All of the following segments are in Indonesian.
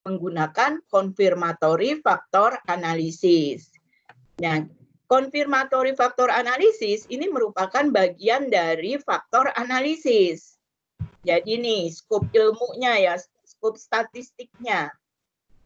menggunakan confirmatory factor analysis. Nah, confirmatory factor analysis ini merupakan bagian dari faktor analisis. Jadi nih, skop ilmunya ya, skop statistiknya.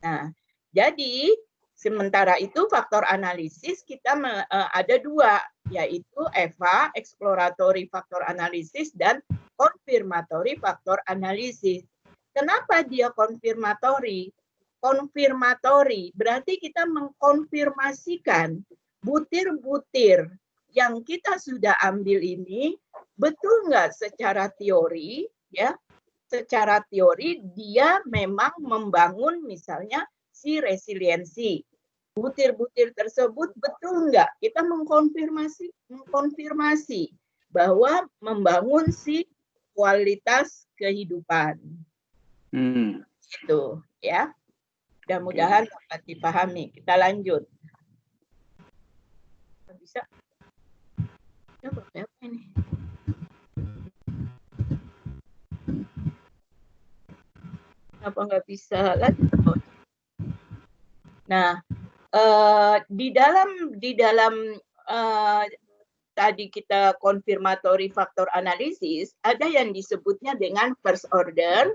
Nah, jadi sementara itu faktor analisis kita ada dua, yaitu EVA, exploratory factor analysis, dan confirmatory factor analysis. Kenapa dia konfirmatori? Konfirmatori berarti kita mengkonfirmasikan butir-butir yang kita sudah ambil ini betul nggak secara teori, ya? Secara teori dia memang membangun misalnya si resiliensi. Butir-butir tersebut betul nggak? Kita mengkonfirmasi bahwa membangun si kualitas kehidupan. Itu ya. Mudah-mudahan dapat dipahami. Kita lanjut. Bisa? Apa ini? Kenapa nggak bisa lanjut? Nah, di dalam tadi kita confirmatory factor analysis, ada yang disebutnya dengan first order,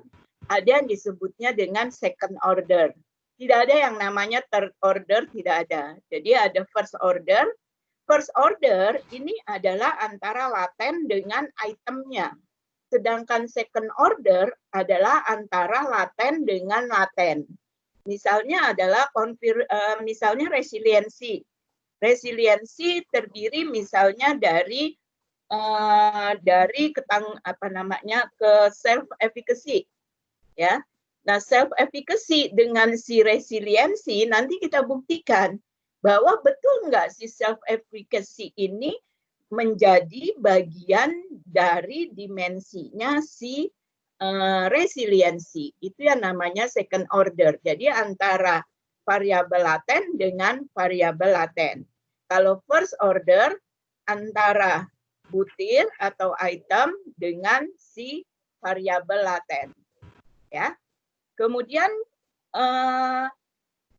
ada yang disebutnya dengan second order. Tidak ada yang namanya third order, tidak ada. Jadi ada first order. First order ini adalah antara laten dengan itemnya. Sedangkan second order adalah antara laten dengan laten. Misalnya adalah misalnya resiliensi. Resiliensi terdiri misalnya dari ke self efficacy. Ya. Nah, self efficacy dengan si resiliensi nanti kita buktikan bahwa betul nggak si self efficacy ini menjadi bagian dari dimensinya si resiliensi. Itu yang namanya second order. Jadi antara variabel laten dengan variabel laten. Kalau first order antara butir atau item dengan si variabel laten. Ya. Kemudian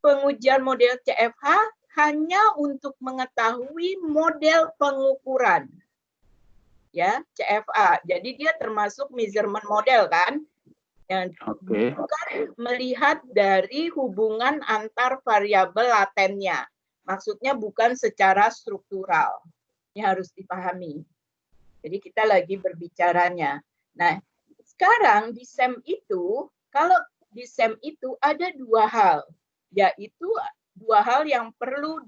pengujian model CFH hanya untuk mengetahui model pengukuran. Ya, CFA. Jadi dia termasuk measurement model kan? Yang bukan melihat dari hubungan antar variabel latennya. Maksudnya bukan secara struktural. Ini harus dipahami. Jadi kita lagi berbicaranya. Nah, sekarang di SEM itu, kalau di SEM itu ada dua hal, yaitu dua hal yang perlu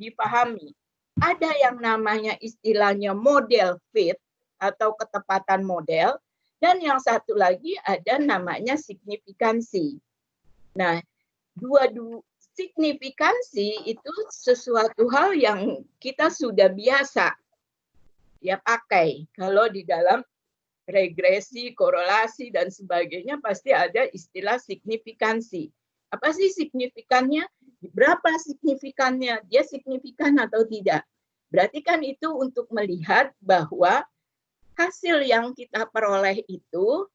dipahami. Ada yang namanya istilahnya model fit atau ketepatan model, dan yang satu lagi ada namanya signifikansi. Nah, dua signifikansi itu sesuatu hal yang kita sudah biasa ya pakai. Kalau di dalam regresi, korelasi, dan sebagainya pasti ada istilah signifikansi. Apa sih signifikannya? Berapa signifikannya? Dia signifikan atau tidak? Berarti kan itu untuk melihat bahwa hasil yang kita peroleh itu,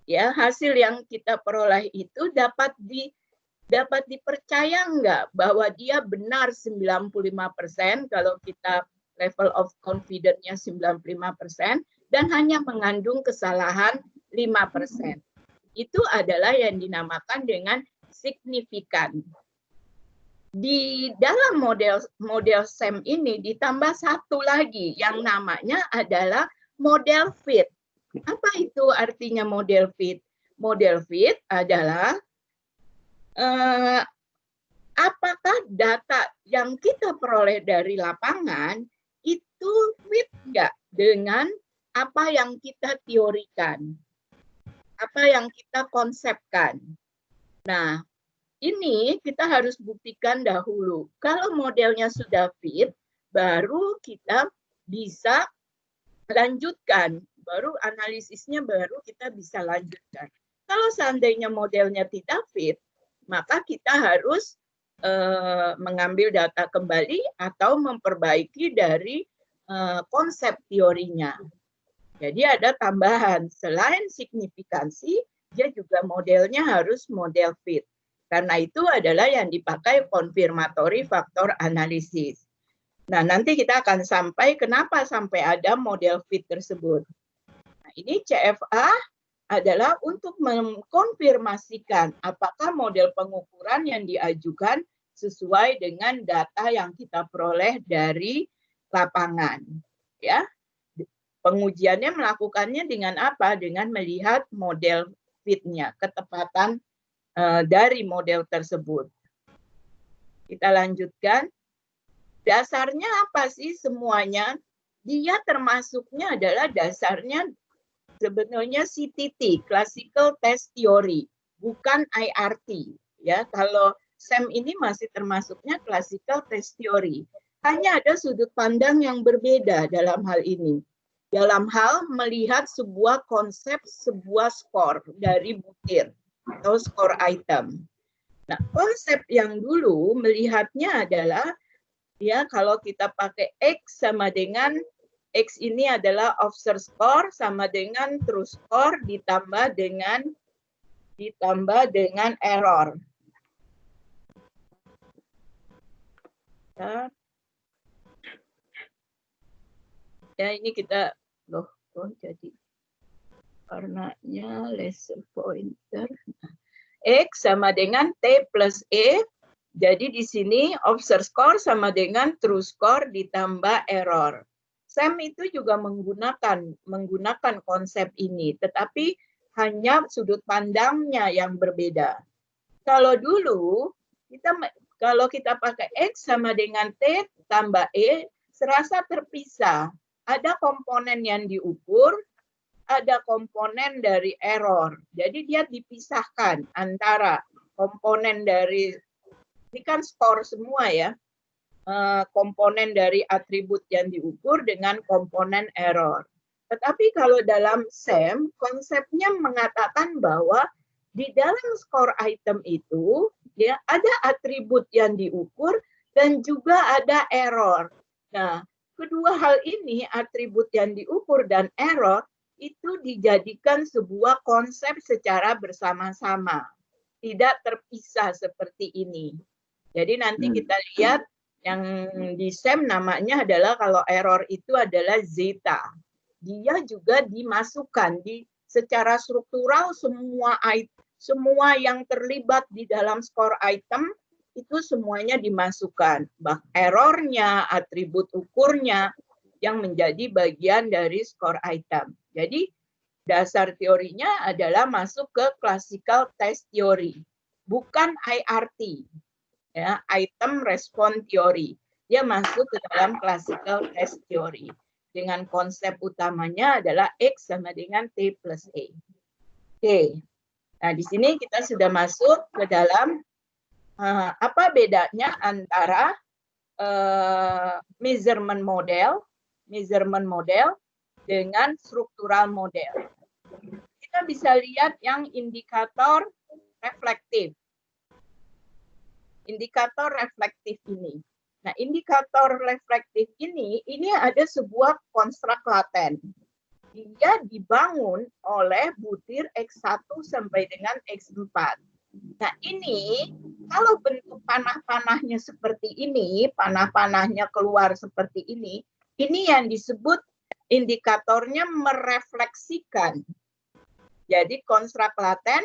ya hasil yang kita peroleh itu dapat dipercaya nggak bahwa dia benar 95% kalau kita level of confidence-nya 95%, dan hanya mengandung kesalahan 5%. Itu adalah yang dinamakan dengan signifikan. Di dalam model SEM ini ditambah satu lagi yang namanya adalah model fit. Apa itu artinya model fit? Model fit adalah apakah data yang kita peroleh dari lapangan itu fit nggak dengan apa yang kita teorikan, apa yang kita konsepkan. Nah, ini kita harus buktikan dahulu. Kalau modelnya sudah fit, baru kita bisa lanjutkan. Baru analisisnya baru kita bisa lanjutkan. Kalau seandainya modelnya tidak fit, maka kita harus mengambil data kembali atau memperbaiki dari konsep teorinya. Jadi ada tambahan, selain signifikansi, dia juga modelnya harus model fit. Karena itu adalah yang dipakai confirmatory factor analysis. Nah, nanti kita akan sampai kenapa sampai ada model fit tersebut. Nah, ini CFA adalah untuk mengkonfirmasikan apakah model pengukuran yang diajukan sesuai dengan data yang kita peroleh dari lapangan. Ya, pengujiannya melakukannya dengan apa? Dengan melihat model fitnya, ketepatan dari model tersebut. Kita lanjutkan. Dasarnya apa sih semuanya? Dia termasuknya adalah dasarnya sebenarnya CTT, Classical Test Theory, bukan IRT. Ya, kalau SEM ini masih termasuknya Classical Test Theory. Hanya ada sudut pandang yang berbeda dalam hal ini. Dalam hal melihat sebuah konsep, sebuah skor dari butir atau skor item. Nah, konsep yang dulu melihatnya adalah ya kalau kita pakai X sama dengan X ini adalah observed score sama dengan true score ditambah dengan error. Ya ini kita jadi warnanya laser pointer. X sama dengan T plus E. Jadi di sini observed score sama dengan true score ditambah error. SEM itu juga menggunakan konsep ini, tetapi hanya sudut pandangnya yang berbeda. Kalau dulu kalau kita pakai X sama dengan T tambah E, serasa terpisah. Ada komponen yang diukur, ada komponen dari error. Jadi dia dipisahkan antara komponen dari ini kan skor semua ya, komponen dari atribut yang diukur dengan komponen error. Tetapi kalau dalam SEM, konsepnya mengatakan bahwa di dalam skor item itu ya ada atribut yang diukur dan juga ada error. Nah, kedua hal ini, atribut yang diukur dan error, itu dijadikan sebuah konsep secara bersama-sama. Tidak terpisah seperti ini. Jadi nanti kita lihat yang di SEM namanya adalah kalau error itu adalah zeta. Dia juga dimasukkan secara struktural semua yang terlibat di dalam skor item itu semuanya dimasukkan. Errornya, atribut ukurnya yang menjadi bagian dari skor item. Jadi dasar teorinya adalah masuk ke classical test theory, bukan IRT. Ya, item response theory. Dia masuk ke dalam classical test theory. Dengan konsep utamanya adalah X sama dengan T plus E. Oke. Nah, di sini kita sudah masuk ke dalam apa bedanya antara measurement model dengan struktural model. Kita bisa lihat yang indikator reflektif. Indikator reflektif ini. Nah, indikator reflektif ini ada sebuah konstruk laten. Dia dibangun oleh butir X1 sampai dengan X4. Nah, ini kalau bentuk panah-panahnya seperti ini, panah-panahnya keluar seperti ini yang disebut indikatornya merefleksikan. Jadi konstruk laten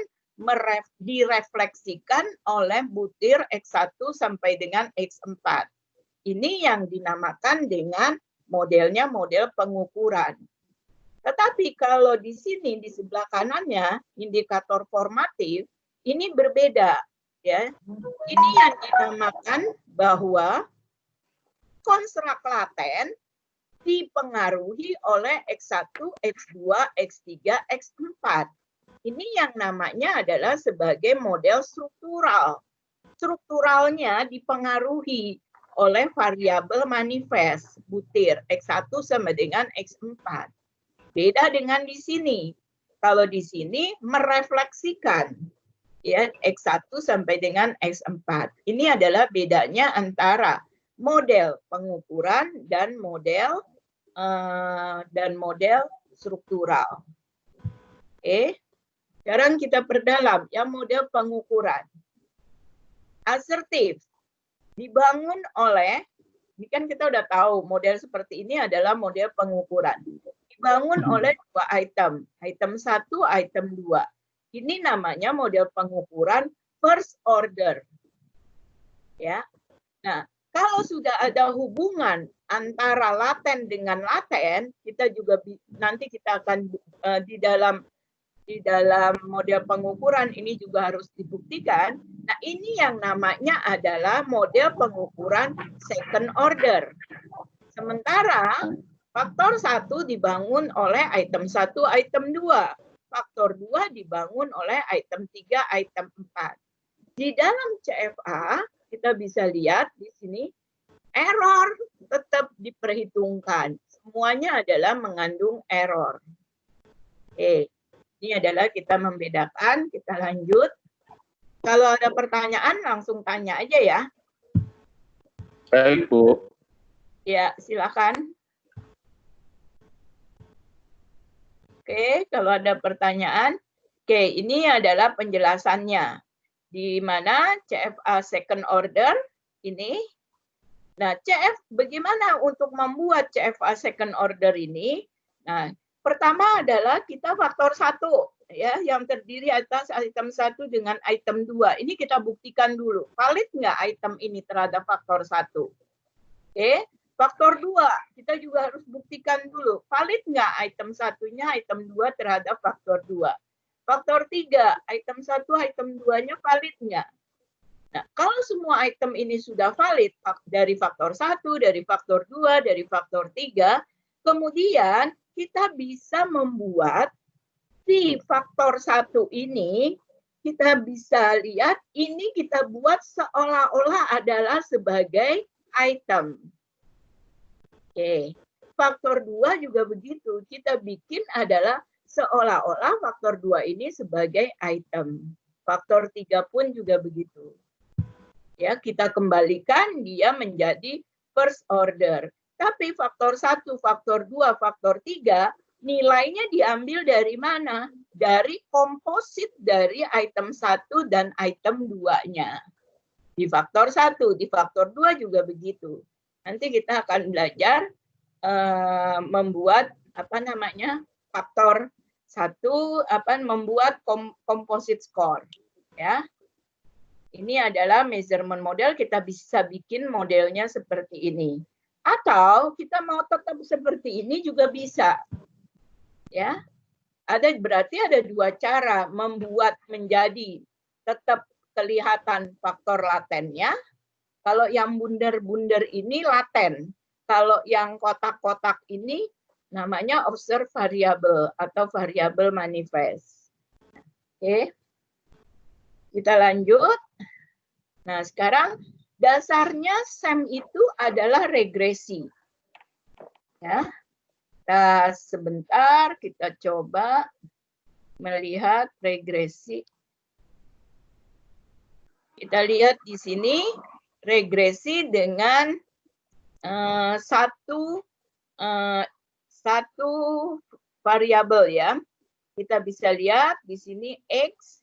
direfleksikan oleh butir X1 sampai dengan X4. Ini yang dinamakan dengan modelnya model pengukuran. Tetapi kalau di sini di sebelah kanannya indikator formatif ini berbeda ya. Ini yang dinamakan bahwa konstruk laten dipengaruhi oleh X1, X2, X3, X4. Ini yang namanya adalah sebagai model struktural. Strukturalnya dipengaruhi oleh variabel manifest butir X1 sama dengan X4. Beda dengan di sini. Kalau di sini merefleksikan ya X1 sampai dengan X4. Ini adalah bedanya antara model pengukuran dan model struktural. Oke. Sekarang kita perdalam yang model pengukuran. Asertif dibangun oleh, ini kan kita udah tahu model seperti ini adalah model pengukuran. Dibangun oleh dua item 1, item 2. Ini namanya model pengukuran first order. Ya. Nah, kalau sudah ada hubungan antara laten dengan laten, kita juga nanti kita akan di dalam model pengukuran ini juga harus dibuktikan. Nah, ini yang namanya adalah model pengukuran second order. Sementara faktor 1 dibangun oleh item 1, item 2. Faktor 2 dibangun oleh item 3, item 4. Di dalam CFA, kita bisa lihat di sini, error tetap diperhitungkan. Semuanya adalah mengandung error. Oke. Ini adalah kita membedakan, kita lanjut. Kalau ada pertanyaan langsung tanya aja ya. Baik, Bu. Ya, silakan. Oke, kalau ada pertanyaan. Oke, ini adalah penjelasannya. Di mana CFA second order ini. Nah, bagaimana untuk membuat CFA second order ini? Nah, pertama adalah kita faktor 1 ya, yang terdiri atas item 1 dengan item 2. Ini kita buktikan dulu. Valid nggak item ini terhadap faktor 1? Oke, faktor 2 kita juga harus buktikan dulu. Valid nggak item 1-nya, item 2 terhadap faktor 2? Faktor 3, item 1, item 2-nya valid nggak? Nah, kalau semua item ini sudah valid dari faktor 1, dari faktor 2, dari faktor 3, kemudian kita bisa membuat si faktor 1 ini, kita bisa lihat ini kita buat seolah-olah adalah sebagai item. Oke, faktor 2 juga begitu. Kita bikin adalah seolah-olah faktor 2 ini sebagai item. Faktor 3 pun juga begitu. Ya, kita kembalikan dia menjadi first order. Tapi faktor 1, faktor 2, faktor 3, nilainya diambil dari mana? Dari komposit dari item 1 dan item 2-nya. Di faktor 1, di faktor 2 juga begitu. Nanti kita akan belajar membuat faktor 1 membuat composite score, ya. Ini adalah measurement model, kita bisa bikin modelnya seperti ini. Atau kita mau tetap seperti ini juga bisa. Ya. Berarti ada dua cara membuat menjadi tetap kelihatan faktor latennya. Kalau yang bundar-bundar ini laten. Kalau yang kotak-kotak ini namanya observed variable atau variable manifest. Oke. Kita lanjut. Nah, sekarang dasarnya SEM itu adalah regresi. Ya. Nah, sebentar kita coba melihat regresi. Kita lihat di sini regresi dengan satu variabel ya. Kita bisa lihat di sini X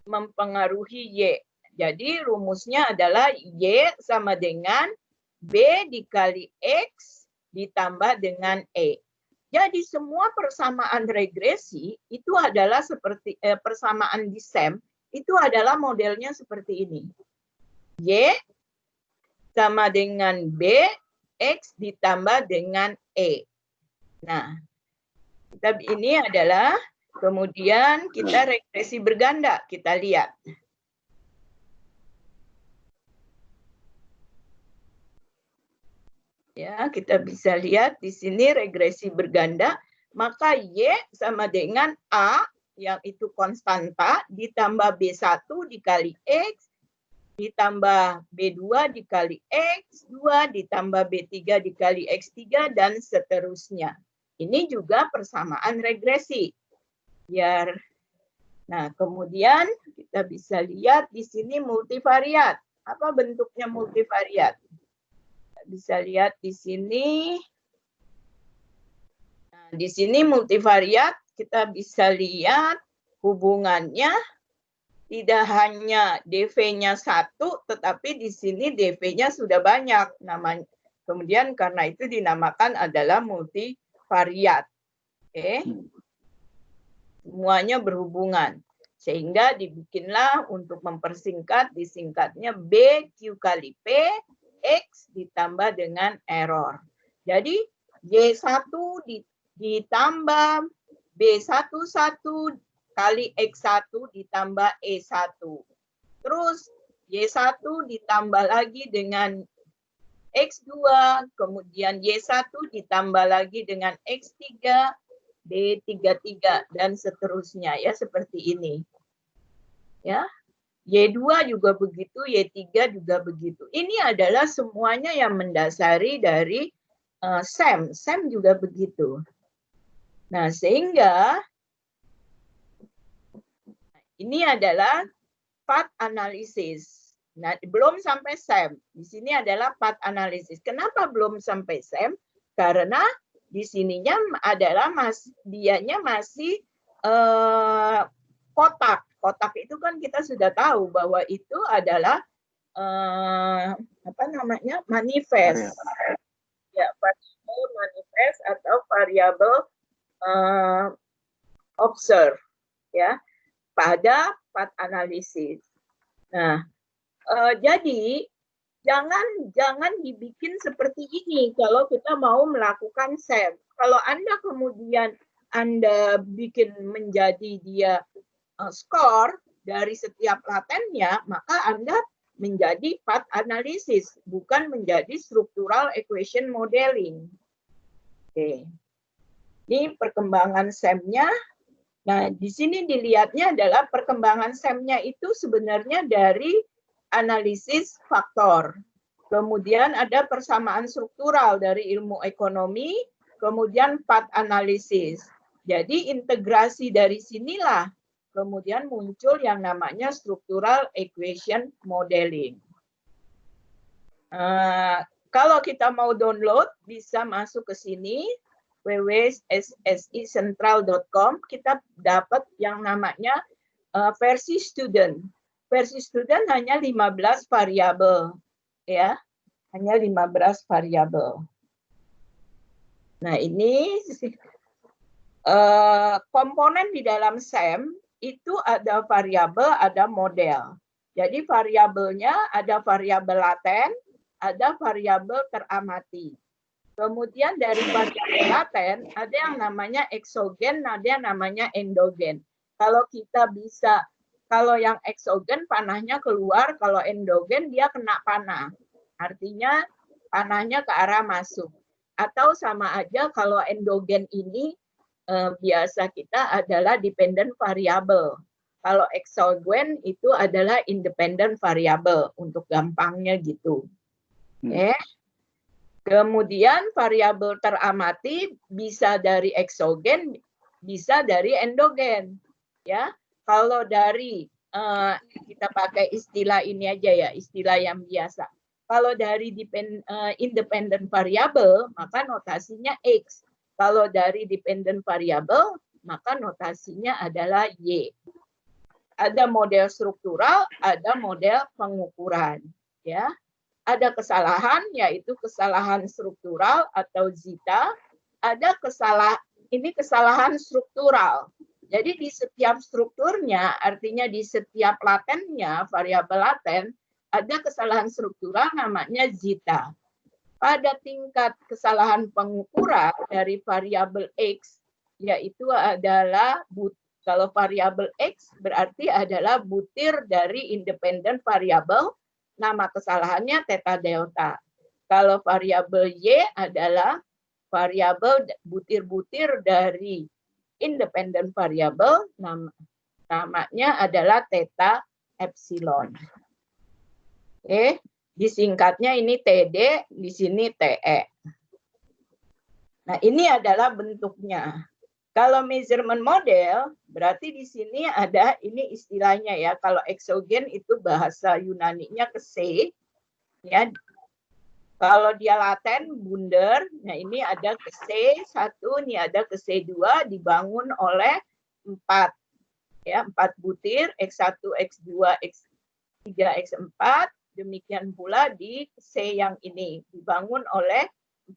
mempengaruhi Y. Jadi rumusnya adalah Y sama dengan B dikali X ditambah dengan E. Jadi semua persamaan regresi itu adalah seperti persamaan di SEM itu adalah modelnya seperti ini. Y sama dengan B, X ditambah dengan E. Nah, ini adalah kemudian kita regresi berganda, kita lihat. Ya, kita bisa lihat di sini regresi berganda, maka Y sama dengan A yang itu konstanta ditambah B1 dikali X ditambah B2 dikali X2 ditambah B3 dikali X3 dan seterusnya. Ini juga persamaan regresi. Nah, kemudian kita bisa lihat di sini multivariat. Apa bentuknya multivariat? Bisa lihat di sini. Nah, di sini multivariat kita bisa lihat hubungannya tidak hanya DV-nya 1, tetapi di sini DV-nya sudah banyak namanya. Kemudian karena itu dinamakan adalah multivariat. Oke. Semuanya berhubungan. Sehingga dibikinlah untuk mempersingkat, disingkatnya BQ kali P, X ditambah dengan error. Jadi Y1 ditambah B11 kali X1 ditambah E1. Terus Y1 ditambah lagi dengan X2, kemudian Y1 ditambah lagi dengan X3, B33, dan seterusnya, ya, seperti ini. Ya, Y2 juga begitu, Y3 juga begitu. Ini adalah semuanya yang mendasari dari SEM. SEM juga begitu. Nah, sehingga ini adalah path analysis. Nah, belum sampai SEM. Di sini adalah path analysis. Kenapa belum sampai SEM? Karena di sininya adalah dianya masih kotak. Kotak itu kan kita sudah tahu bahwa itu adalah apa namanya, manifest. Ya, variable manifest atau variable observe, ya, pada path analysis. Nah, jadi jangan dibikin seperti ini kalau kita mau melakukan SEM. Kalau Anda kemudian Anda bikin menjadi dia skor dari setiap latennya, maka Anda menjadi path analysis, bukan menjadi structural equation modeling. Oke. Ini perkembangan SEM-nya. Nah, di sini dilihatnya adalah perkembangan SEM-nya itu sebenarnya dari analisis faktor. Kemudian ada persamaan struktural dari ilmu ekonomi, kemudian path analysis. Jadi integrasi dari sinilah kemudian muncul yang namanya structural equation modeling. Kalau kita mau download, bisa masuk ke sini, www.ssicentral.com. Kita dapat yang namanya versi student. Versi student hanya 15 variabel, ya, hanya 15 variabel. Nah, ini komponen di dalam SEM itu ada variabel, ada model. Jadi variabelnya ada variabel laten, ada variabel teramati. Kemudian dari variabel laten ada yang namanya eksogen, ada yang namanya endogen. Kalau kita bisa, kalau yang eksogen panahnya keluar, kalau endogen dia kena panah. Artinya panahnya ke arah masuk. Atau sama aja kalau endogen ini biasa kita adalah dependent variable. Kalau exogen itu adalah independent variable, untuk gampangnya gitu. Kemudian variabel teramati bisa dari exogen, bisa dari endogen. Ya, kalau dari kita pakai istilah ini aja ya, istilah yang biasa. Kalau dari independent variable, maka notasinya X. Kalau dari dependent variable, maka notasinya adalah Y. Ada model struktural, ada model pengukuran. Ya, ada kesalahan, yaitu kesalahan struktural atau zeta. Ada kesalahan struktural. Jadi di setiap strukturnya, artinya di setiap latennya, variabel laten, ada kesalahan struktural namanya zeta. Pada tingkat kesalahan pengukuran dari variabel X, yaitu adalah, kalau variabel X berarti adalah butir dari independent variabel, nama kesalahannya theta delta. Kalau variabel Y adalah variabel butir-butir dari independent variabel, namanya adalah theta epsilon. Oke. Disingkatnya ini TD, di sini TE. Nah, ini adalah bentuknya. Kalau measurement model, berarti di sini ada, ini istilahnya ya, kalau exogen itu bahasa Yunaninya ke C, ya. Kalau dia laten, bundar, nah ini ada ke C1, ini ada ke C2, dibangun oleh 4. Ya, 4 butir, X1, X2, X3, X4. Demikian pula di C yang ini. Dibangun oleh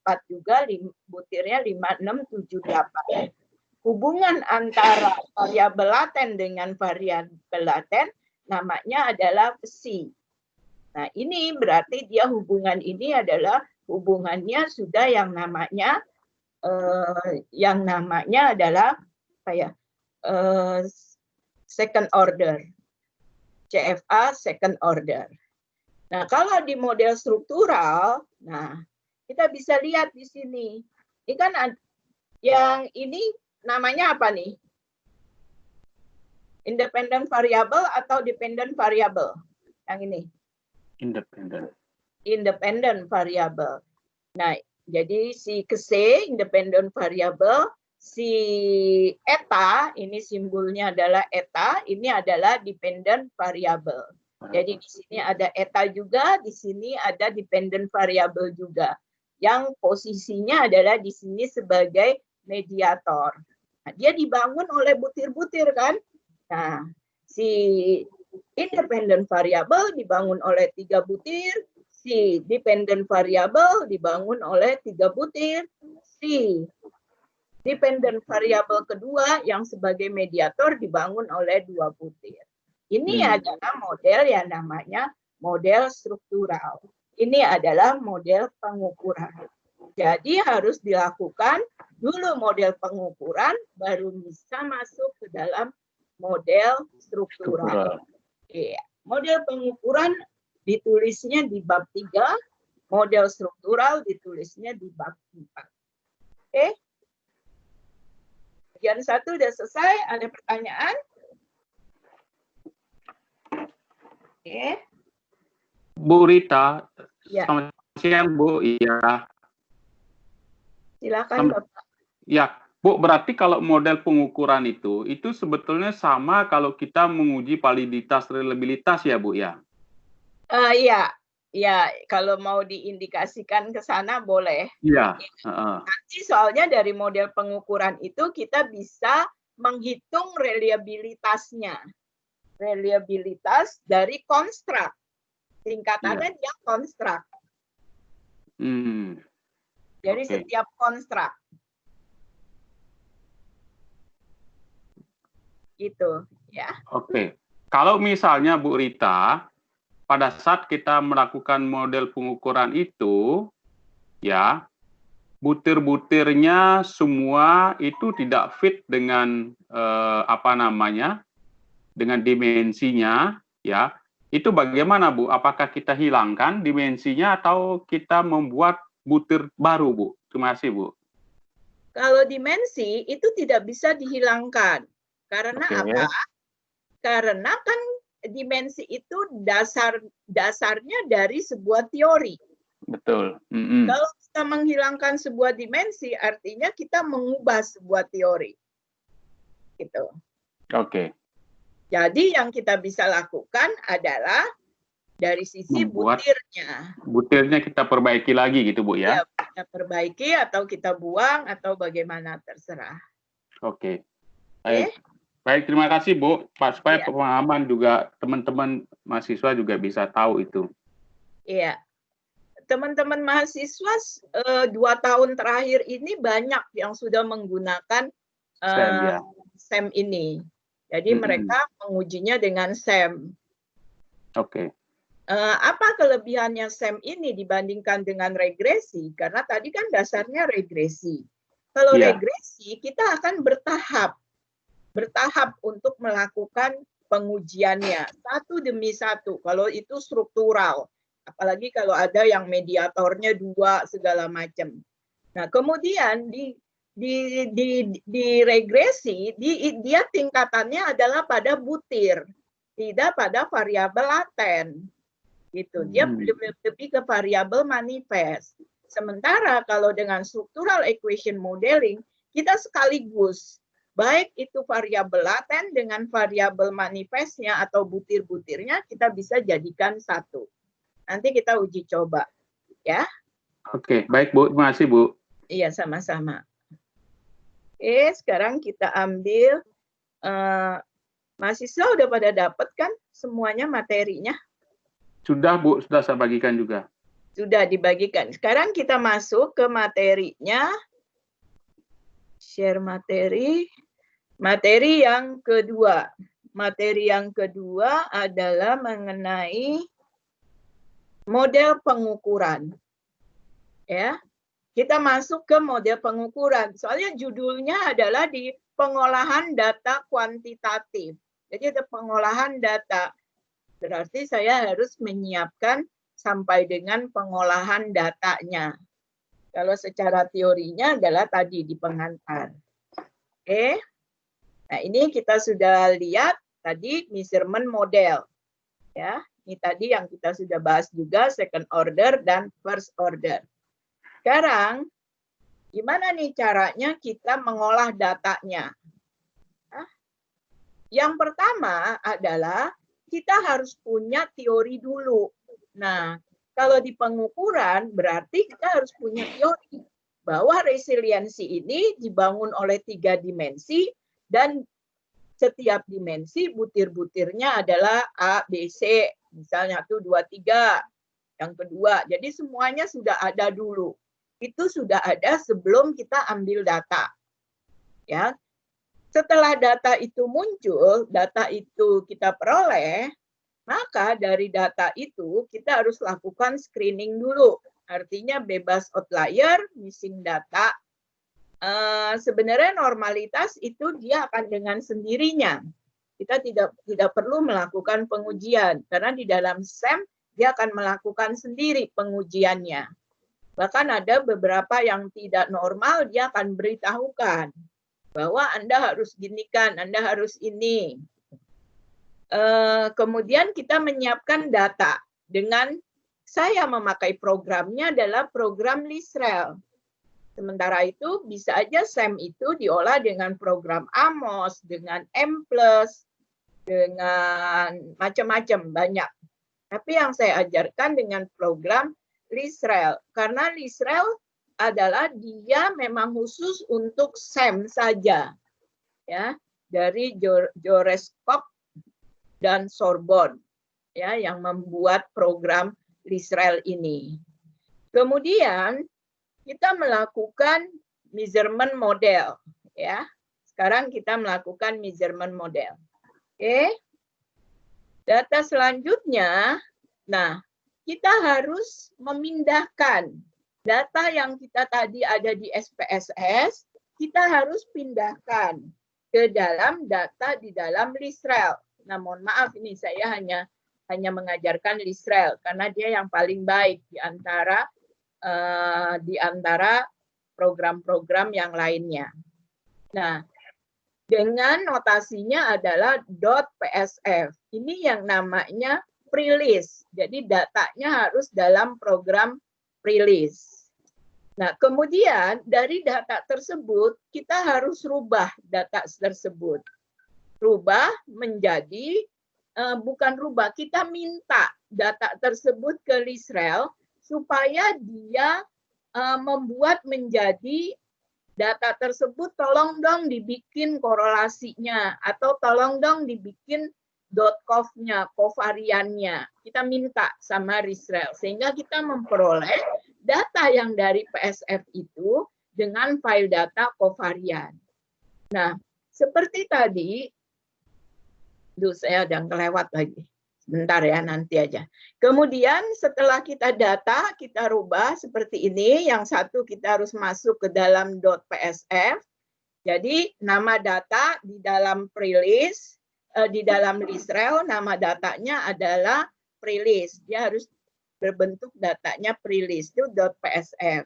4 juga, butirnya 5, 6, 7, 8. Hubungan antara variabel laten dengan variabel laten namanya adalah psi. Nah, ini berarti dia hubungan ini adalah hubungannya sudah yang namanya adalah apa ya? Second order. CFA second order. Nah, kalau di model struktural, nah kita bisa lihat di sini. Ini kan yang ini namanya apa nih? Independent variable atau dependent variable? Yang ini. Independent variable. Nah, jadi si ke C independent variable, si eta ini simbolnya adalah eta, ini adalah dependent variable. Jadi di sini ada eta juga, di sini ada dependent variable juga. Yang posisinya adalah di sini sebagai mediator. Nah, dia dibangun oleh butir-butir kan? Nah, si independent variable dibangun oleh 3 butir, si dependent variable dibangun oleh 3 butir, si dependent variable kedua yang sebagai mediator dibangun oleh 2 butir. Ini adalah model yang namanya model struktural. Ini adalah model pengukuran. Jadi harus dilakukan dulu model pengukuran, baru bisa masuk ke dalam model struktural. Iya. Model pengukuran ditulisnya di bab 3, model struktural ditulisnya di bab 4. Oke? Bagian 1 sudah selesai, ada pertanyaan? Oke. Bu Rita, Ya. selamat siang Bu. Iya. Silakan Bapak. Ya, Bu, berarti kalau model pengukuran itu sebetulnya sama kalau kita menguji validitas reliabilitas ya Bu ya? Iya, ya kalau mau diindikasikan ke sana boleh. Iya. Nanti soalnya dari model pengukuran itu kita bisa menghitung reliabilitasnya. Reliabilitas dari konstruk. Singkatannya dia konstruk. Jadi setiap konstruk. Gitu ya. Oke. Kalau misalnya Bu Rita, pada saat kita melakukan model pengukuran itu, ya, butir-butirnya semua itu tidak fit dengan dengan dimensinya, ya. Itu bagaimana Bu? Apakah kita hilangkan dimensinya atau kita membuat butir baru Bu? Terima kasih Bu. Kalau dimensi itu tidak bisa dihilangkan. Karena apa? Karena kan dimensi itu dasarnya dari sebuah teori. Betul. Kalau kita menghilangkan sebuah dimensi, artinya kita mengubah sebuah teori. Gitu. Oke. Jadi yang kita bisa lakukan adalah dari sisi butirnya. Butirnya kita perbaiki lagi gitu Bu ya? Ya, kita perbaiki atau kita buang atau bagaimana terserah. Oke. Baik. Baik, terima kasih Bu. Supaya pemahaman juga teman-teman mahasiswa juga bisa tahu itu. Iya. Teman-teman mahasiswa 2 tahun terakhir ini banyak yang sudah menggunakan SEM ini. Jadi mereka mengujinya dengan SEM. Oke. Apa kelebihannya SEM ini dibandingkan dengan regresi? Karena tadi kan dasarnya regresi. Kalau regresi kita akan bertahap untuk melakukan pengujiannya satu demi satu. Kalau itu struktural, apalagi kalau ada yang mediatornya 2 segala macam. Nah, kemudian di regresi dia tingkatannya adalah pada butir, tidak pada variabel laten. Gitu. Dia lebih ke variabel manifest. Sementara kalau dengan structural equation modeling kita sekaligus baik itu variabel laten dengan variabel manifestnya atau butir-butirnya kita bisa jadikan satu. Nanti kita uji coba, ya. Oke, baik Bu, terima kasih Bu. Iya, sama-sama. Oke, sekarang kita ambil Mahasiswa udah pada dapat kan semuanya materinya? Sudah Bu, sudah saya bagikan juga. Sudah dibagikan. Sekarang kita masuk ke materinya. Share materi. Materi yang kedua. Materi yang kedua adalah mengenai model pengukuran. Ya. Kita masuk ke model pengukuran. Soalnya judulnya adalah di pengolahan data kuantitatif. Jadi ada pengolahan data. Berarti saya harus menyiapkan sampai dengan pengolahan datanya. Kalau secara teorinya adalah tadi di pengantar. Oke. Nah, ini kita sudah lihat tadi measurement model. Ya, ini tadi yang kita sudah bahas juga second order dan first order. Sekarang gimana nih caranya kita mengolah datanya? Nah, yang pertama adalah kita harus punya teori dulu. Nah, kalau di pengukuran berarti kita harus punya teori bahwa resiliensi ini dibangun oleh 3 dimensi dan setiap dimensi butir-butirnya adalah A, B, C. Misalnya 1, 2, 3. Yang kedua, jadi semuanya sudah ada dulu. Itu sudah ada sebelum kita ambil data. Ya. Setelah data itu muncul, data itu kita peroleh, maka dari data itu kita harus lakukan screening dulu. Artinya bebas outlier, missing data. Sebenarnya normalitas itu dia akan dengan sendirinya. Kita tidak perlu melakukan pengujian karena di dalam SEM dia akan melakukan sendiri pengujiannya. Bahkan ada beberapa yang tidak normal dia akan beritahukan bahwa Anda harus ginikan, Anda harus ini. Kemudian kita menyiapkan data dengan saya memakai programnya adalah program LISREL. Sementara itu bisa aja SEM itu diolah dengan program AMOS, dengan M+, dengan macam-macam banyak. Tapi yang saya ajarkan dengan program LISREL. Karena LISREL adalah dia memang khusus untuk SEM saja. Ya, dari Joreskop dan Sorbonne ya yang membuat program LISREL ini. Kemudian kita melakukan measurement model ya. Sekarang kita melakukan measurement model. Oke. Data selanjutnya, nah, kita harus memindahkan data yang kita tadi ada di SPSS, kita harus pindahkan ke dalam data di dalam LISREL. Nah, mohon maaf ini saya hanya mengajarkan LISREL karena dia yang paling baik di antara program-program yang lainnya. Nah, dengan notasinya adalah .psf. Ini yang namanya pre-list. Jadi datanya harus dalam program pre-list. Nah, kemudian dari data tersebut kita harus rubah data tersebut. Rubah menjadi, bukan rubah, kita minta data tersebut ke LISREL supaya dia membuat menjadi data tersebut tolong dong dibikin korelasinya atau tolong dong dibikin .conv-nya, kovariannya. Kita minta sama LISREL sehingga kita memperoleh data yang dari PSF itu dengan file data kovarian. Nah, seperti tadi, saya udah kelewat lagi. Sebentar ya, nanti aja. Kemudian setelah kita data, kita rubah seperti ini. Yang satu kita harus masuk ke dalam .psf. Jadi nama data di dalam pre-list, di dalam LISREL, nama datanya adalah pre-list. Dia harus berbentuk datanya pre-list, itu .psf.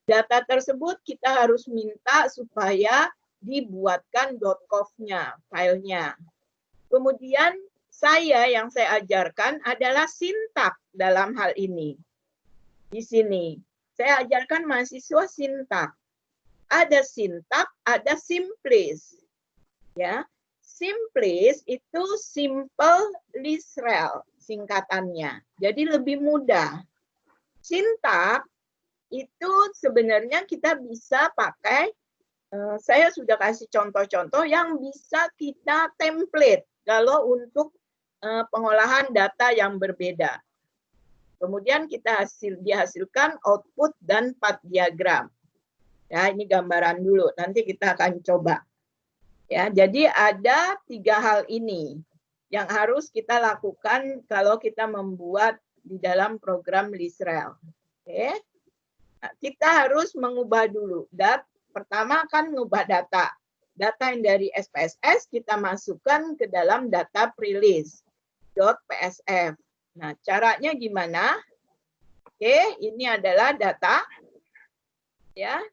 Data tersebut kita harus minta supaya dibuatkan .conv-nya, filenya. Kemudian yang saya ajarkan adalah sintak dalam hal ini. Di sini, saya ajarkan mahasiswa sintak. Ada sintak, ada simplis. Ya, simplis itu simple LISREL singkatannya. Jadi lebih mudah. Sintak itu sebenarnya kita bisa pakai, saya sudah kasih contoh-contoh yang bisa kita template kalau untuk pengolahan data yang berbeda. Kemudian dihasilkan output dan path diagram. Ya, ini gambaran dulu. Nanti kita akan coba. Ya, jadi ada 3 hal ini yang harus kita lakukan kalau kita membuat di dalam program LISREL. Oke. Nah, kita harus mengubah dulu. Pertama kan mengubah data. Data yang dari SPSS kita masukkan ke dalam data pre-list.psf. Nah, caranya gimana? Oke, ini adalah data. Ya.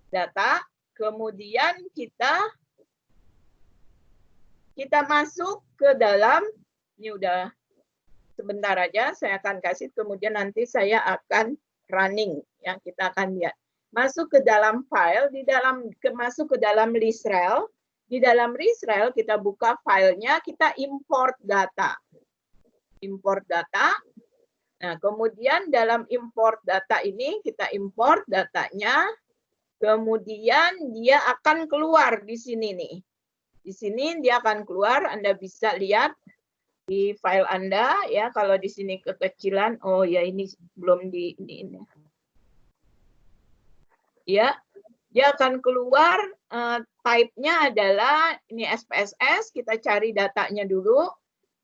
Data, kemudian kita masuk ke dalam, ini udah sebentar aja saya akan kasih, kemudian nanti saya akan running, yang kita akan lihat. Masuk ke dalam file, masuk ke dalam LISREL. Di dalam LISREL kita buka filenya, kita import data. Import data. Nah, kemudian dalam import data ini kita import datanya, kemudian dia akan keluar di sini nih. Di sini dia akan keluar, Anda bisa lihat di file Anda ya. Kalau di sini kekecilan, oh ya ini belum ini. Ya, dia akan keluar, type-nya adalah ini SPSS, kita cari datanya dulu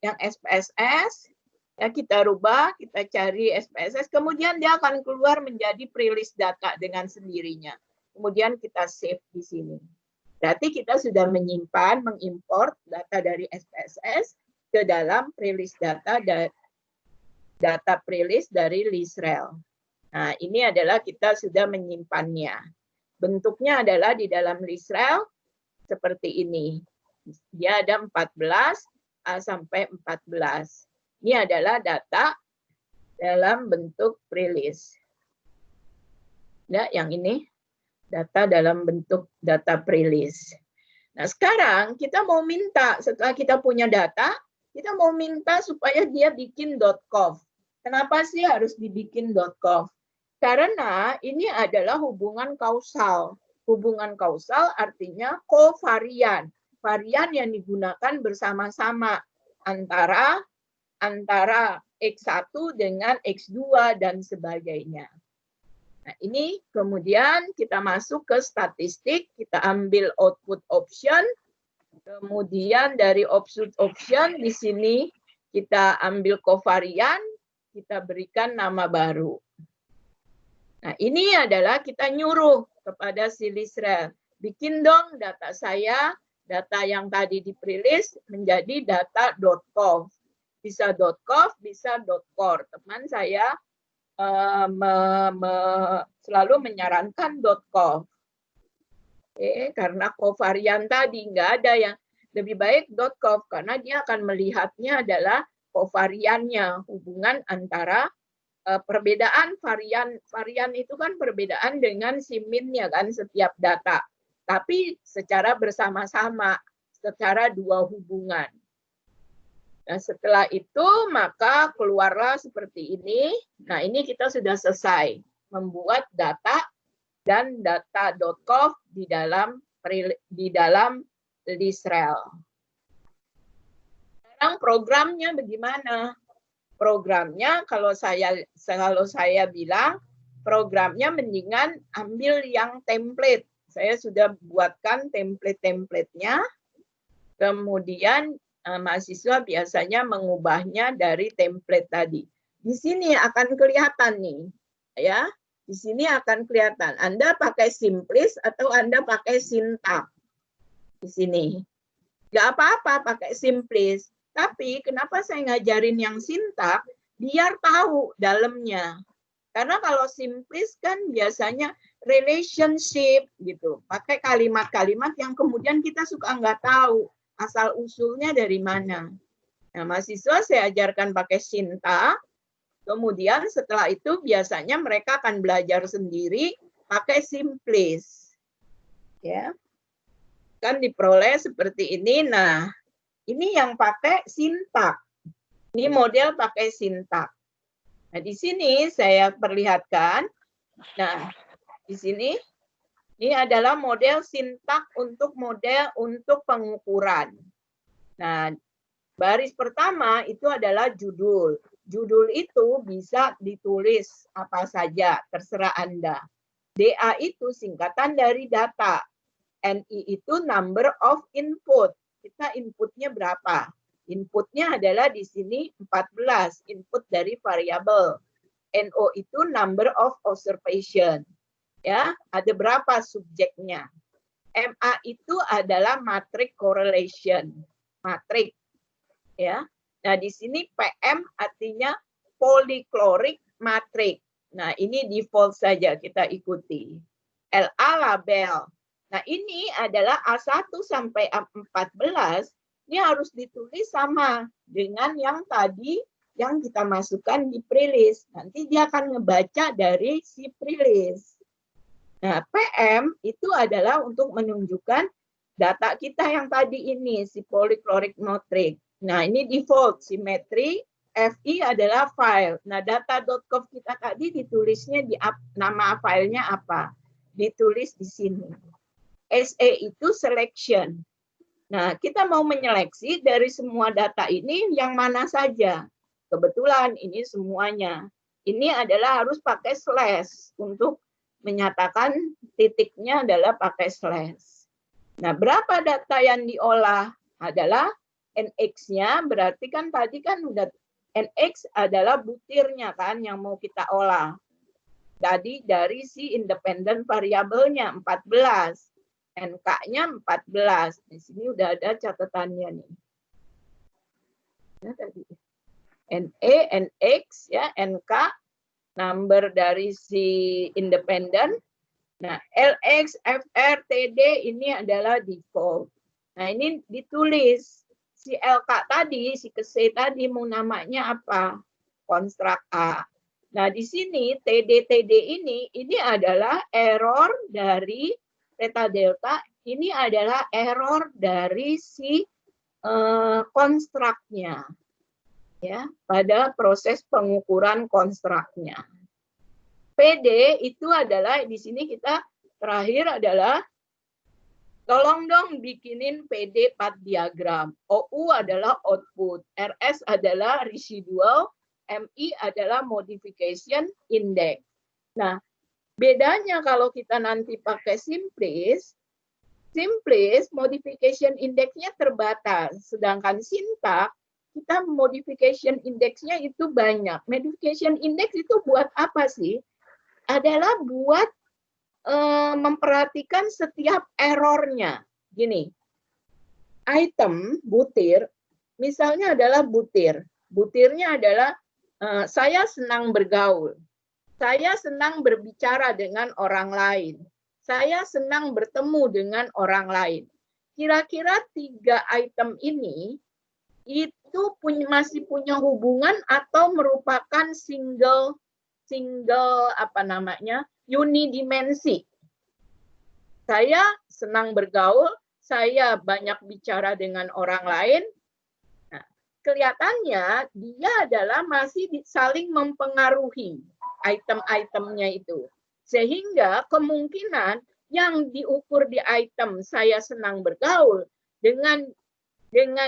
yang SPSS. Ya, kita rubah, kita cari SPSS, kemudian dia akan keluar menjadi pre-list data dengan sendirinya. Kemudian kita save di sini. Berarti kita sudah menyimpan, mengimport data dari SPSS ke dalam pre-list data pre-list dari LISREL. Nah, ini adalah kita sudah menyimpannya. Bentuknya adalah di dalam LISREL seperti ini. Dia ada 14 sampai 14. Ini adalah data dalam bentuk pre-list. Ya, yang ini data dalam bentuk data pre-list. Nah, sekarang kita mau minta, setelah kita punya data, kita mau minta supaya dia bikin .conv. Kenapa sih harus dibikin .conv? Karena ini adalah hubungan kausal. Hubungan kausal artinya kovarian. Varian yang digunakan bersama-sama antara X1 dengan X2 dan sebagainya. Nah, ini kemudian kita masuk ke statistik, kita ambil output option, kemudian dari output option di sini kita ambil kovarian, kita berikan nama baru. Nah, ini adalah kita nyuruh kepada si LISREL, bikin dong data saya, data yang tadi di pre-list menjadi data .conv. Bisa .conv, bisa .core. Teman saya selalu menyarankan .conv. Karena kovarian tadi nggak ada yang lebih baik .conv karena dia akan melihatnya adalah kovariannya, hubungan antara perbedaan varian itu kan perbedaan dengan si min-nya kan setiap data, tapi secara bersama-sama, secara dua hubungan. Nah, setelah itu maka keluarlah seperti ini. Nah, ini kita sudah selesai membuat data dan data.conv di dalam LISREL. Sekarang programnya bagaimana? Programnya kalau saya bilang programnya mendingan ambil yang template. Saya sudah buatkan template-templatenya. Kemudian mahasiswa biasanya mengubahnya dari template tadi. Di sini akan kelihatan nih, ya. Di sini akan kelihatan. Anda pakai simplis atau Anda pakai syntax. Di sini. Nggak apa-apa pakai simplis. Tapi kenapa saya ngajarin yang syntax? Biar tahu dalamnya. Karena kalau simplis kan biasanya relationship gitu. Pakai kalimat-kalimat yang kemudian kita suka nggak tahu asal-usulnya dari mana. Nah, mahasiswa saya ajarkan pakai syntax. Kemudian setelah itu biasanya mereka akan belajar sendiri pakai simplis. Ya. Kan diperoleh seperti ini. Nah, ini yang pakai syntax. Ini model pakai syntax. Nah, di sini saya perlihatkan. Nah, di sini ini adalah model syntax untuk pengukuran. Nah, baris pertama itu adalah judul. Judul itu bisa ditulis apa saja, terserah Anda. DA itu singkatan dari data. NI itu number of input. Kita inputnya berapa? Inputnya adalah di sini 14, input dari variabel. NO itu number of observation. Ya, ada berapa subjeknya? MA itu adalah matrix correlation. Matrix, ya. Nah, di sini PM artinya polychloric matrix. Nah, ini default saja kita ikuti. LA label. Nah, ini adalah A1 sampai A14, ini harus ditulis sama dengan yang tadi yang kita masukkan di pre-list. Nanti dia akan ngebaca dari si pre-list. Nah, PM itu adalah untuk menunjukkan data kita yang tadi ini, si polychloric matrix. Nah, ini default, simetri, FI adalah file. Nah, data.conf kita tadi ditulisnya di nama filenya apa? Ditulis di sini. SE itu selection. Nah, kita mau menyeleksi dari semua data ini yang mana saja. Kebetulan ini semuanya. Ini adalah harus pakai slash untuk menyatakan titiknya adalah pakai slash. Nah, berapa data yang diolah adalah NX-nya, berarti kan tadi kan udah NX adalah butirnya kan yang mau kita olah. Tadi dari si independent variabelnya 14. NK-nya 14. Di sini udah ada catatannya nih. Nah, tadi. NE, NX, ya, NK, number dari si independent. Nah, LX, FR, TD ini adalah default. Nah, ini ditulis. Si LK tadi, si C tadi mau namanya apa? Konstruk A. Nah, di sini TD ini adalah error dari theta delta, ini adalah error dari si konstruknya, ya, pada proses pengukuran konstruknya. PD itu adalah di sini kita terakhir adalah tolong dong bikinin PD path diagram. OU adalah output, RS adalah residual, MI adalah modification index. Nah, bedanya kalau kita nanti pakai simplis modification index-nya terbatas. Sedangkan sintak, kita modification index-nya itu banyak. Modification index itu buat apa sih? Adalah buat memperhatikan setiap errornya. Gini, item, butir, misalnya adalah butir. Butirnya adalah saya senang bergaul. Saya senang berbicara dengan orang lain. Saya senang bertemu dengan orang lain. Kira-kira 3 item ini itu masih punya hubungan atau merupakan single apa namanya? Unidimensi. Saya senang bergaul, saya banyak bicara dengan orang lain. Nah, kelihatannya dia adalah masih saling mempengaruhi item-itemnya itu. Sehingga kemungkinan yang diukur di item saya senang bergaul dengan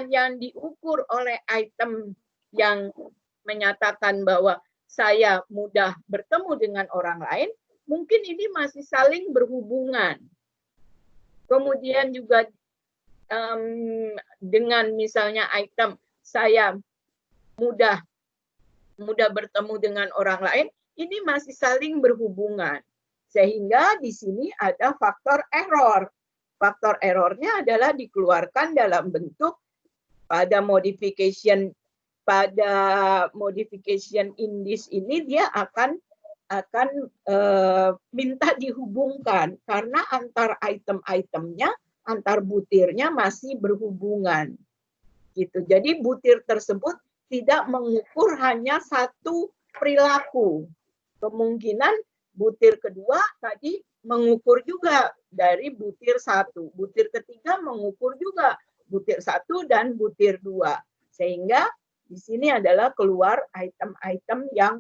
yang diukur oleh item yang menyatakan bahwa saya mudah bertemu dengan orang lain, mungkin ini masih saling berhubungan. Kemudian juga dengan misalnya item saya mudah bertemu dengan orang lain, ini masih saling berhubungan. Sehingga di sini ada faktor error. Faktor errornya adalah dikeluarkan dalam bentuk pada modification index ini dia akan minta dihubungkan karena antar item-itemnya, antar butirnya masih berhubungan. Gitu. Jadi butir tersebut tidak mengukur hanya satu perilaku. Kemungkinan butir kedua tadi mengukur juga dari butir 1. Butir ketiga mengukur juga butir 1 dan butir 2. Sehingga di sini adalah keluar item-item yang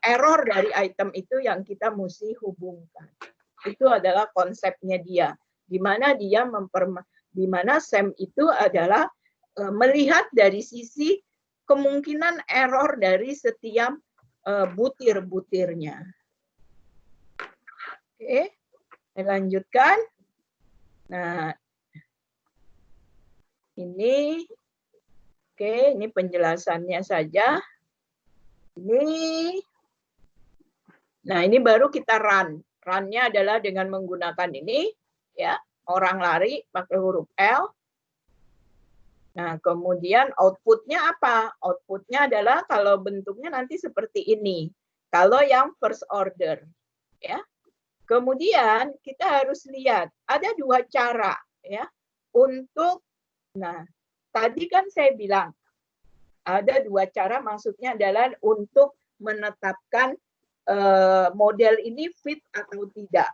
error dari item itu yang kita mesti hubungkan. Itu adalah konsepnya dia. Di mana dia di mana SEM itu adalah melihat dari sisi kemungkinan error dari setiap butir-butirnya. Oke, saya lanjutkan. Nah, ini penjelasannya saja. Nah, ini baru kita run. Run-nya adalah dengan menggunakan ini, ya, orang lari pakai huruf L. Nah, kemudian output-nya apa? Output-nya adalah kalau bentuknya nanti seperti ini. Kalau yang first order, ya. Kemudian kita harus lihat ada dua cara, ya, untuk. Nah, tadi kan saya bilang ada dua cara, maksudnya adalah untuk menetapkan model ini fit atau tidak.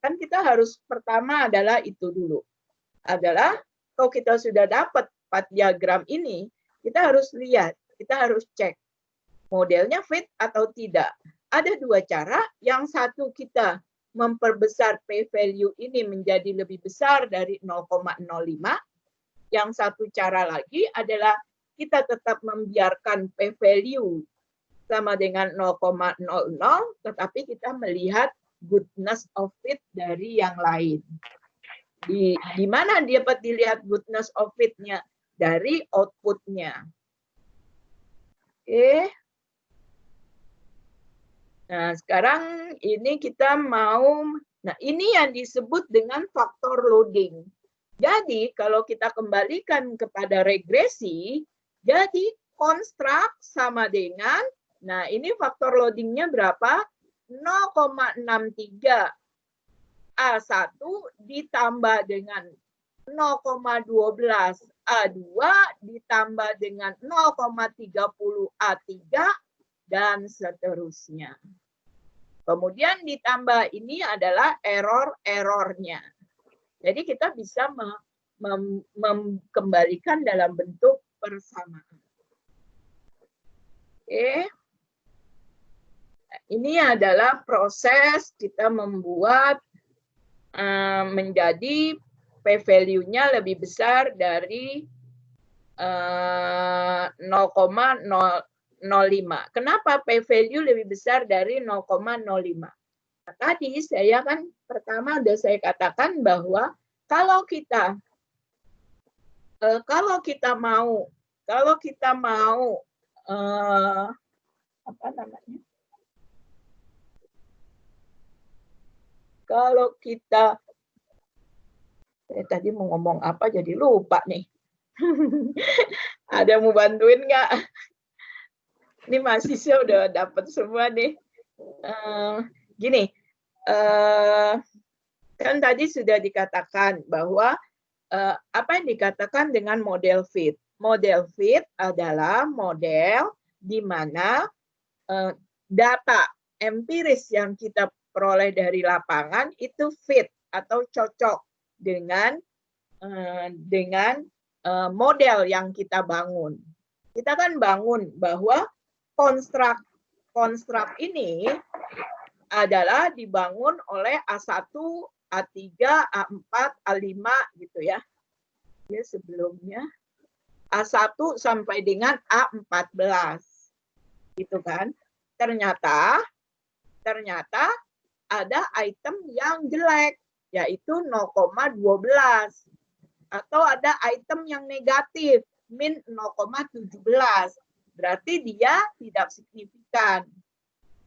Kan kita harus pertama adalah itu dulu. Adalah kalau kita sudah dapat path diagram ini, kita harus lihat, kita harus cek modelnya fit atau tidak. Ada dua cara, yang satu kita memperbesar p-value ini menjadi lebih besar dari 0,05. Yang satu cara lagi adalah kita tetap membiarkan p-value sama dengan 0,00, tetapi kita melihat goodness of fit dari yang lain. Di mana dapat dilihat goodness of fit-nya? Dari output-nya. Oke. Nah, sekarang ini kita mau, nah ini yang disebut dengan faktor loading. Jadi, kalau kita kembalikan kepada regresi, jadi construct sama dengan, nah ini faktor loadingnya berapa? 0,63 A1 ditambah dengan 0,12 A2 ditambah dengan 0,30 A3 dan seterusnya. Kemudian ditambah ini adalah error-errornya. Jadi kita bisa mengembalikan dalam bentuk persamaan. Oke. Ini adalah proses kita membuat menjadi p-value-nya lebih besar dari 0,05. Kenapa p-value lebih besar dari 0,05? Nah, tadi saya kan pertama sudah saya katakan bahwa kalau kita mau apa namanya? Kalau kita, saya tadi mau ngomong apa jadi lupa nih. Ada yang mau bantuin nggak? Ini mahasiswa udah dapat semua nih. Gini, kan tadi sudah dikatakan bahwa apa yang dikatakan dengan model fit. Model fit adalah model di mana data empiris yang kita peroleh dari lapangan itu fit atau cocok dengan model yang kita bangun. Kita kan bangun bahwa konstruk ini adalah dibangun oleh A1, A3, A4, A5 gitu ya. Ya sebelumnya A1 sampai dengan A14. Gitu kan. Ternyata ada item yang jelek, yaitu 0,12. Atau ada item yang negatif, min 0,17. Berarti dia tidak signifikan.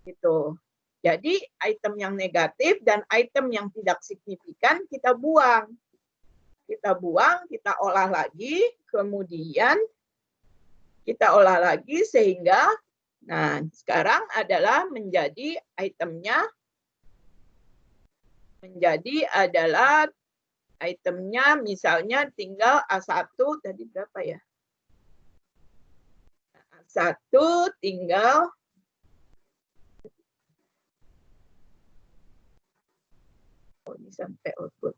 Gitu. Jadi item yang negatif dan item yang tidak signifikan kita buang. Kita buang, kita olah lagi, kemudian kita olah lagi sehingga, nah sekarang adalah menjadi itemnya, misalnya tinggal A1 tadi berapa ya? A1 tinggal ini sampai output.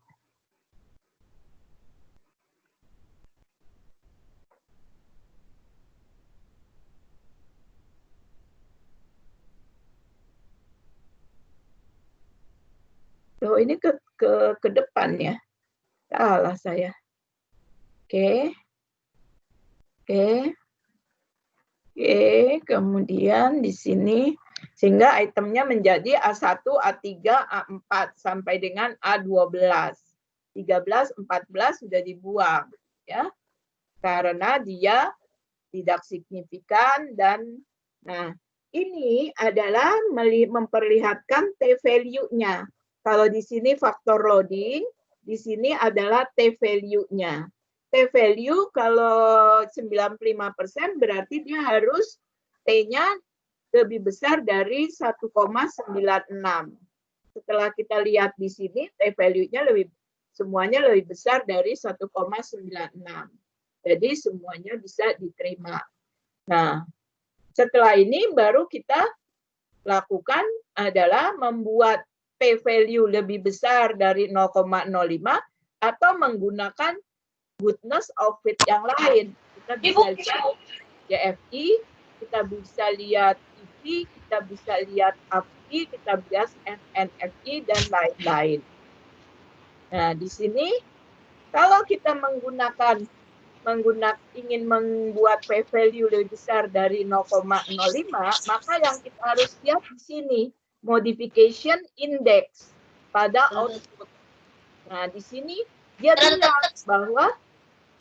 Oh, ini ke depan ya. Salah saya. Oke. Oke. Oke, kemudian di sini sehingga itemnya menjadi A1, A3, A4 sampai dengan A12. 13, 14 sudah dibuang ya. Karena dia tidak signifikan dan nah, ini adalah memperlihatkan T-value-nya. Kalau di sini faktor loading, di sini adalah T-value-nya. T-value kalau 95% berarti dia harus T-nya lebih besar dari 1,96. Setelah kita lihat di sini, T-value-nya semuanya lebih besar dari 1,96. Jadi semuanya bisa diterima. Nah, setelah ini baru kita lakukan adalah membuat P-value lebih besar dari 0,05 atau menggunakan goodness of fit yang lain. Kita bisa lihat JFI, kita bisa lihat EV, kita bisa lihat AFI, kita bisa NFI, dan lain-lain. Nah, di sini kalau kita ingin membuat P-value lebih besar dari 0,05, maka yang kita harus lihat di sini, modification index pada output. Nah, di sini dia bilang bahwa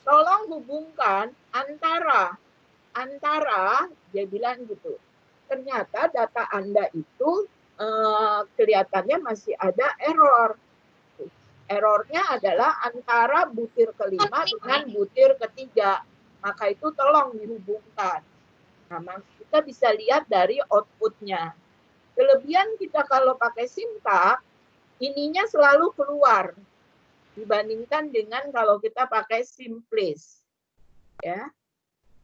tolong hubungkan antara dia bilang gitu. Ternyata data Anda itu kelihatannya masih ada error. Errornya adalah antara butir kelima dengan butir ketiga. Maka itu tolong dihubungkan. Nah, kita bisa lihat dari outputnya. Kelebihan kita kalau pakai SIMCAP, ininya selalu keluar dibandingkan dengan kalau kita pakai Simplis. Ya.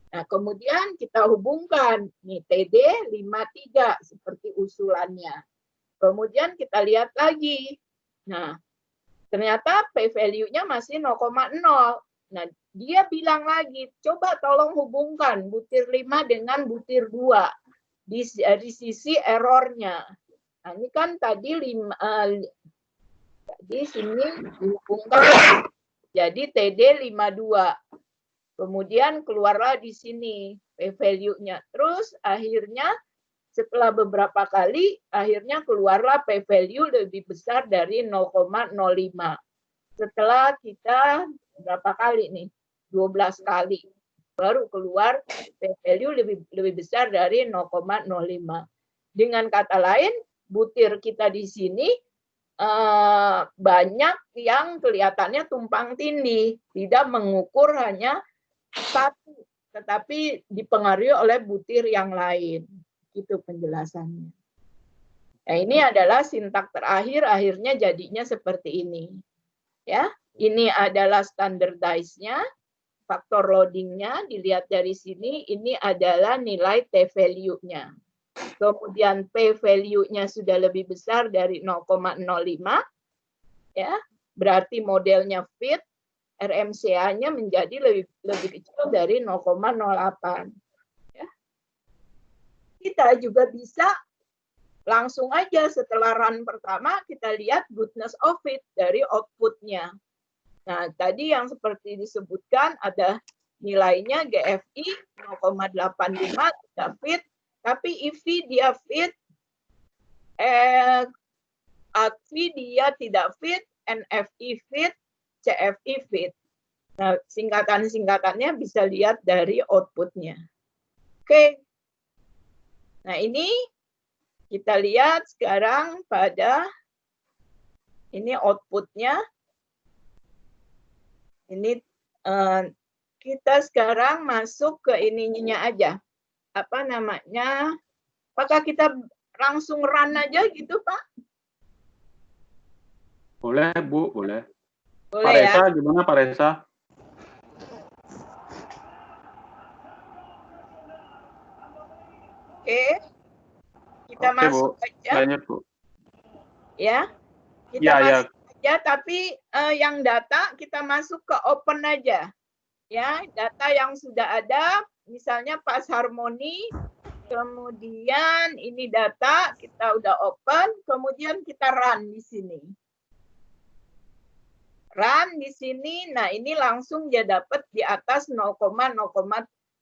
Nah, kemudian kita hubungkan nih TD 53 seperti usulannya. Kemudian kita lihat lagi. Nah, ternyata P-value-nya masih 0,0. Nah, dia bilang lagi, coba tolong hubungkan butir 5 dengan butir 2 di sisi errornya. Nah, ini kan tadi di sini dihubungkan jadi TD 52. Kemudian keluarlah di sini P-value-nya. Terus akhirnya setelah beberapa kali, akhirnya keluarlah P-value lebih besar dari 0,05. Setelah kita berapa kali nih? 12 kali. Baru keluar P-value lebih besar dari 0,05. Dengan kata lain, butir kita di sini banyak yang kelihatannya tumpang tindih. Tidak mengukur hanya satu, tetapi dipengaruhi oleh butir yang lain. Itu penjelasannya. Nah, ini adalah sintak terakhir, akhirnya jadinya seperti ini. Ya, ini adalah standardize-nya, faktor loading-nya, dilihat dari sini, ini adalah nilai T-value-nya. Kemudian P-value-nya sudah lebih besar dari 0,05, ya, berarti modelnya fit, RMCA-nya menjadi lebih kecil dari 0,08. Ya. Kita juga bisa langsung aja setelah run pertama kita lihat goodness of fit dari outputnya. Nah, tadi yang seperti disebutkan ada nilainya GFI 0,85 tidak fit, tapi EV dia fit, AFI dia tidak fit, NFI fit, CFI fit. Nah, singkatan-singkatannya bisa lihat dari outputnya. Oke. Nah, ini kita lihat sekarang pada ini outputnya. Ini kita sekarang masuk ke ininya aja. Apa namanya? Apakah kita langsung run aja gitu, Pak? Boleh, Bu, boleh. Boleh, Pak Reza, ya? gimana Pak Reza? Oke. Kita masuk Bu. aja. Lanjut, Bu. Ya. Kita masuk aja, tapi yang data kita masuk ke open aja. Ya, data yang sudah ada, misalnya pas harmoni, kemudian ini data kita udah open, kemudian kita run di sini. Run di sini, nah ini langsung dia dapat di atas 0,0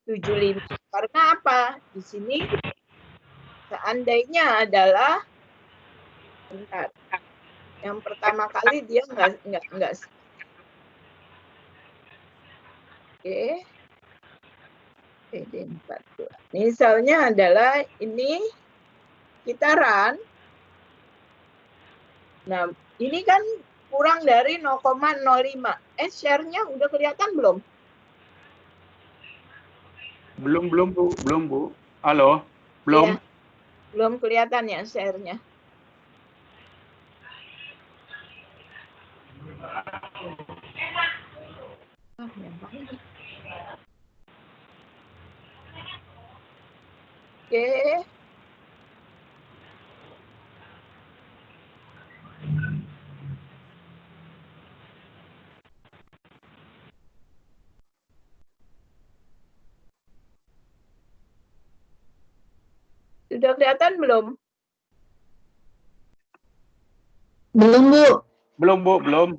75. Karena apa? Di sini seandainya adalah, bentar, yang pertama kali dia nggak. Oke. PD42. Misalnya adalah ini kita run. Nah, ini kan kurang dari 0,05. Share-nya udah kelihatan belum? Belum Bu. Halo, belum. Ya, belum kelihatan ya share-nya. Yang mana nih? Oke. Sudah kelihatan belum? Belum, Bu. Belum Bu, belum.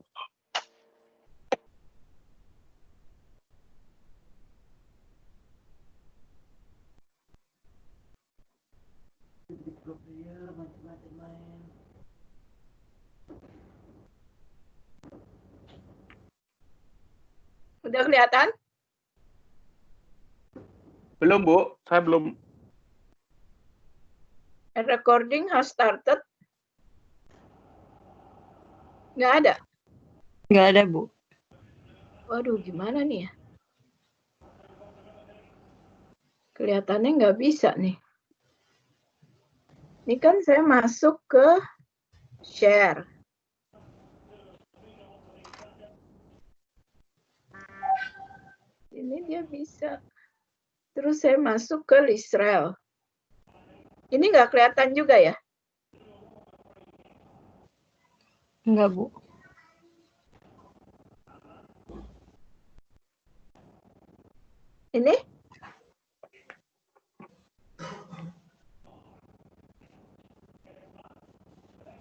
Sudah kelihatan? Belum Bu, saya belum. Recording has started. Nggak ada? Nggak ada, Bu. Waduh, gimana nih ya? Kelihatannya nggak bisa nih. Ini kan saya masuk ke share. Ini dia bisa. Terus saya masuk ke Lisrel. Ini nggak kelihatan juga ya? Enggak, Bu. Ini?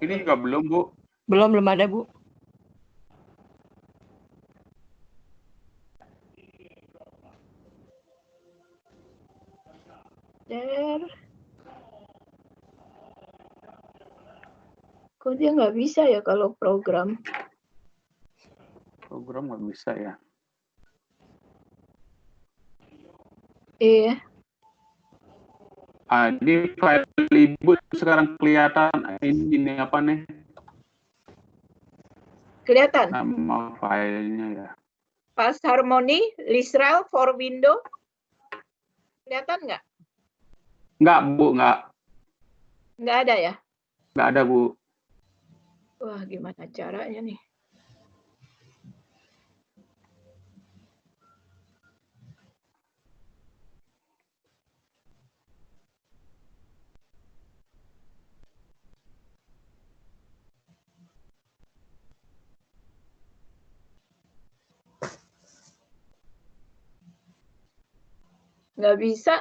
Ini juga belum Bu. Belum ada, Bu. Share. Kok dia nggak bisa ya kalau program? Program nggak bisa ya. Iya. Di file Ibu sekarang kelihatan ini apa nih? Kelihatan? Nama filenya ya. Pas Harmony, Lisrel for window. Kelihatan nggak? Nggak Bu, nggak. Nggak ada ya? Nggak ada Bu. Wah, gimana caranya nih? Nggak bisa.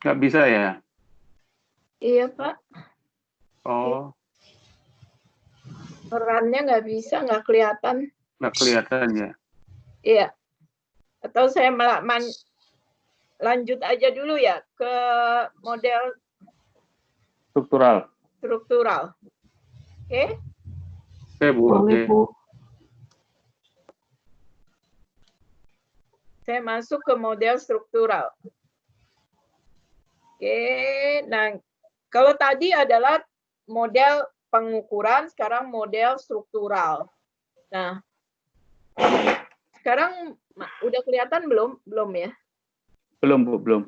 Nggak bisa ya? Iya, Pak. Oh, Perannya nggak bisa, nggak kelihatan. nggak kelihatan ya. Iya. Atau saya lanjut aja dulu ya ke model Struktural. struktural. Oke? Oke Bu, Boleh, oke. Bu. Saya masuk ke model struktural. Oke, nah kalau tadi adalah model pengukuran, sekarang model struktural. Nah, sekarang udah kelihatan belum? Belum ya? Belum Bu, belum.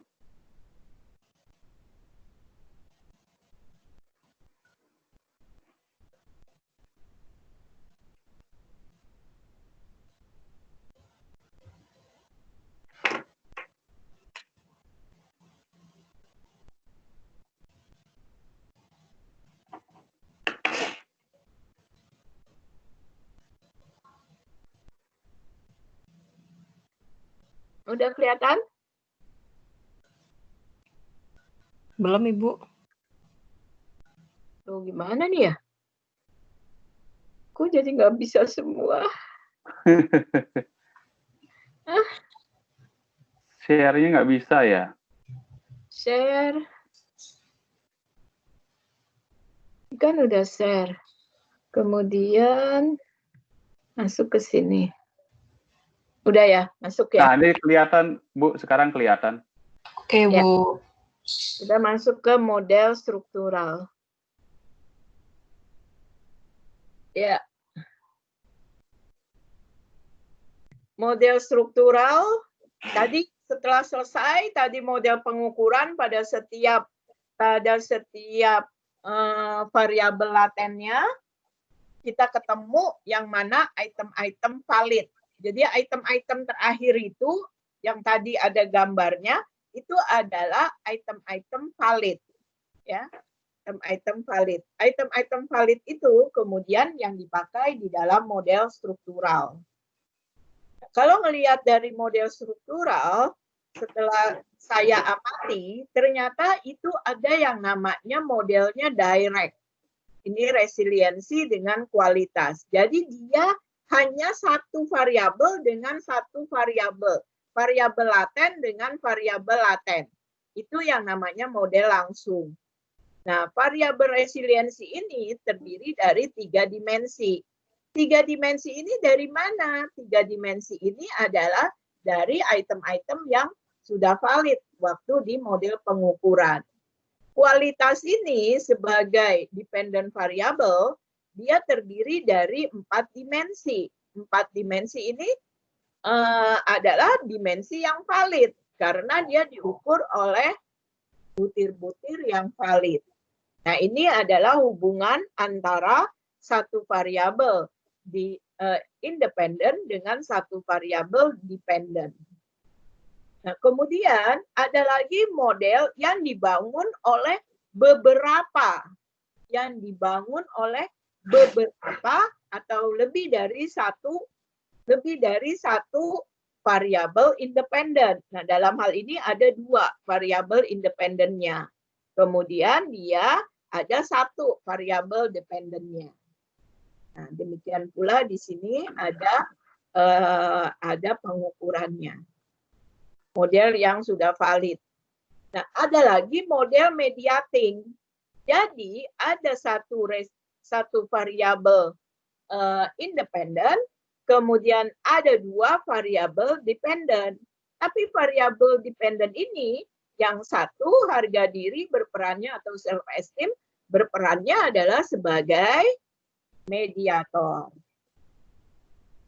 Udah kelihatan? Belum, Ibu. Tuh, gimana nih ya? Kok jadi nggak bisa semua? Share-nya nggak bisa ya? Share. Kan udah share. Kemudian masuk ke sini. Udah ya, masuk ya. Nah, ini kelihatan, Bu, sekarang kelihatan. Oke, Ya. Bu. Kita masuk ke model struktural. Ya. Model struktural, tadi setelah selesai, tadi model pengukuran pada setiap variabel latennya, kita ketemu yang mana item-item valid. Jadi item-item terakhir itu, yang tadi ada gambarnya, itu adalah item-item valid. Ya, item-item valid. Item-item valid itu kemudian yang dipakai di dalam model struktural. Kalau melihat dari model struktural, setelah saya amati, ternyata itu ada yang namanya modelnya direct. Ini resiliensi dengan kualitas. Jadi dia hanya satu variabel dengan satu variabel. Variabel laten dengan variabel laten. Itu yang namanya model langsung. Nah, variabel resiliensi ini terdiri dari 3 dimensi. 3 dimensi ini dari mana? 3 dimensi ini adalah dari item-item yang sudah valid waktu di model pengukuran. Kualitas ini sebagai dependent variable, dia terdiri dari 4 dimensi. 4 dimensi ini adalah dimensi yang valid karena dia diukur oleh butir-butir yang valid. Nah, ini adalah hubungan antara satu variabel di independen dengan satu variabel dependent. Nah, kemudian ada lagi model yang dibangun oleh beberapa atau lebih dari satu variabel independen. Nah, dalam hal ini ada 2 variabel independennya. Kemudian dia ada 1 variabel dependennya. Nah, demikian pula di sini ada pengukurannya. Model yang sudah valid. Nah, ada lagi model mediating. Jadi ada satu variabel independen, kemudian ada 2 variabel dependen. Tapi variabel dependen ini yang satu harga diri berperannya atau self esteem berperannya adalah sebagai mediator.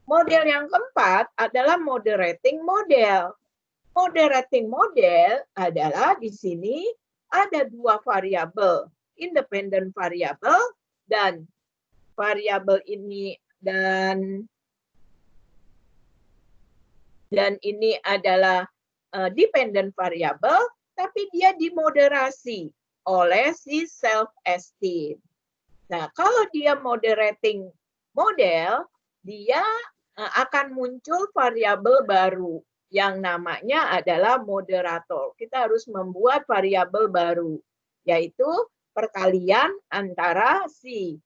Model yang keempat adalah moderating model. Moderating model adalah di sini ada 2 variabel, independent variabel dan variabel ini dan ini adalah dependent variabel, tapi dia dimoderasi oleh si self esteem. Nah, kalau dia moderating model, dia akan muncul variabel baru yang namanya adalah moderator. Kita harus membuat variabel baru, yaitu perkalian antara si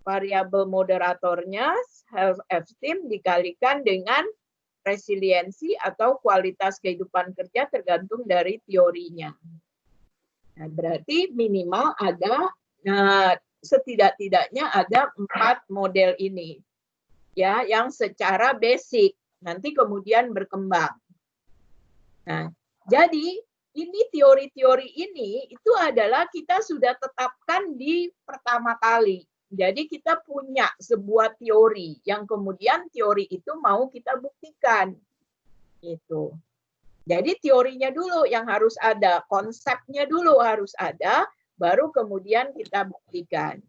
variabel moderatornya self esteem dikalikan dengan resiliensi atau kualitas kehidupan kerja tergantung dari teorinya. Nah, berarti minimal ada setidak-tidaknya ada 4 model ini, ya, yang secara basic nanti kemudian berkembang. Nah, jadi ini teori-teori ini itu adalah kita sudah tetapkan di pertama kali. Jadi kita punya sebuah teori yang kemudian teori itu mau kita buktikan. Gitu. Jadi teorinya dulu yang harus ada, konsepnya dulu harus ada, baru kemudian kita buktikan.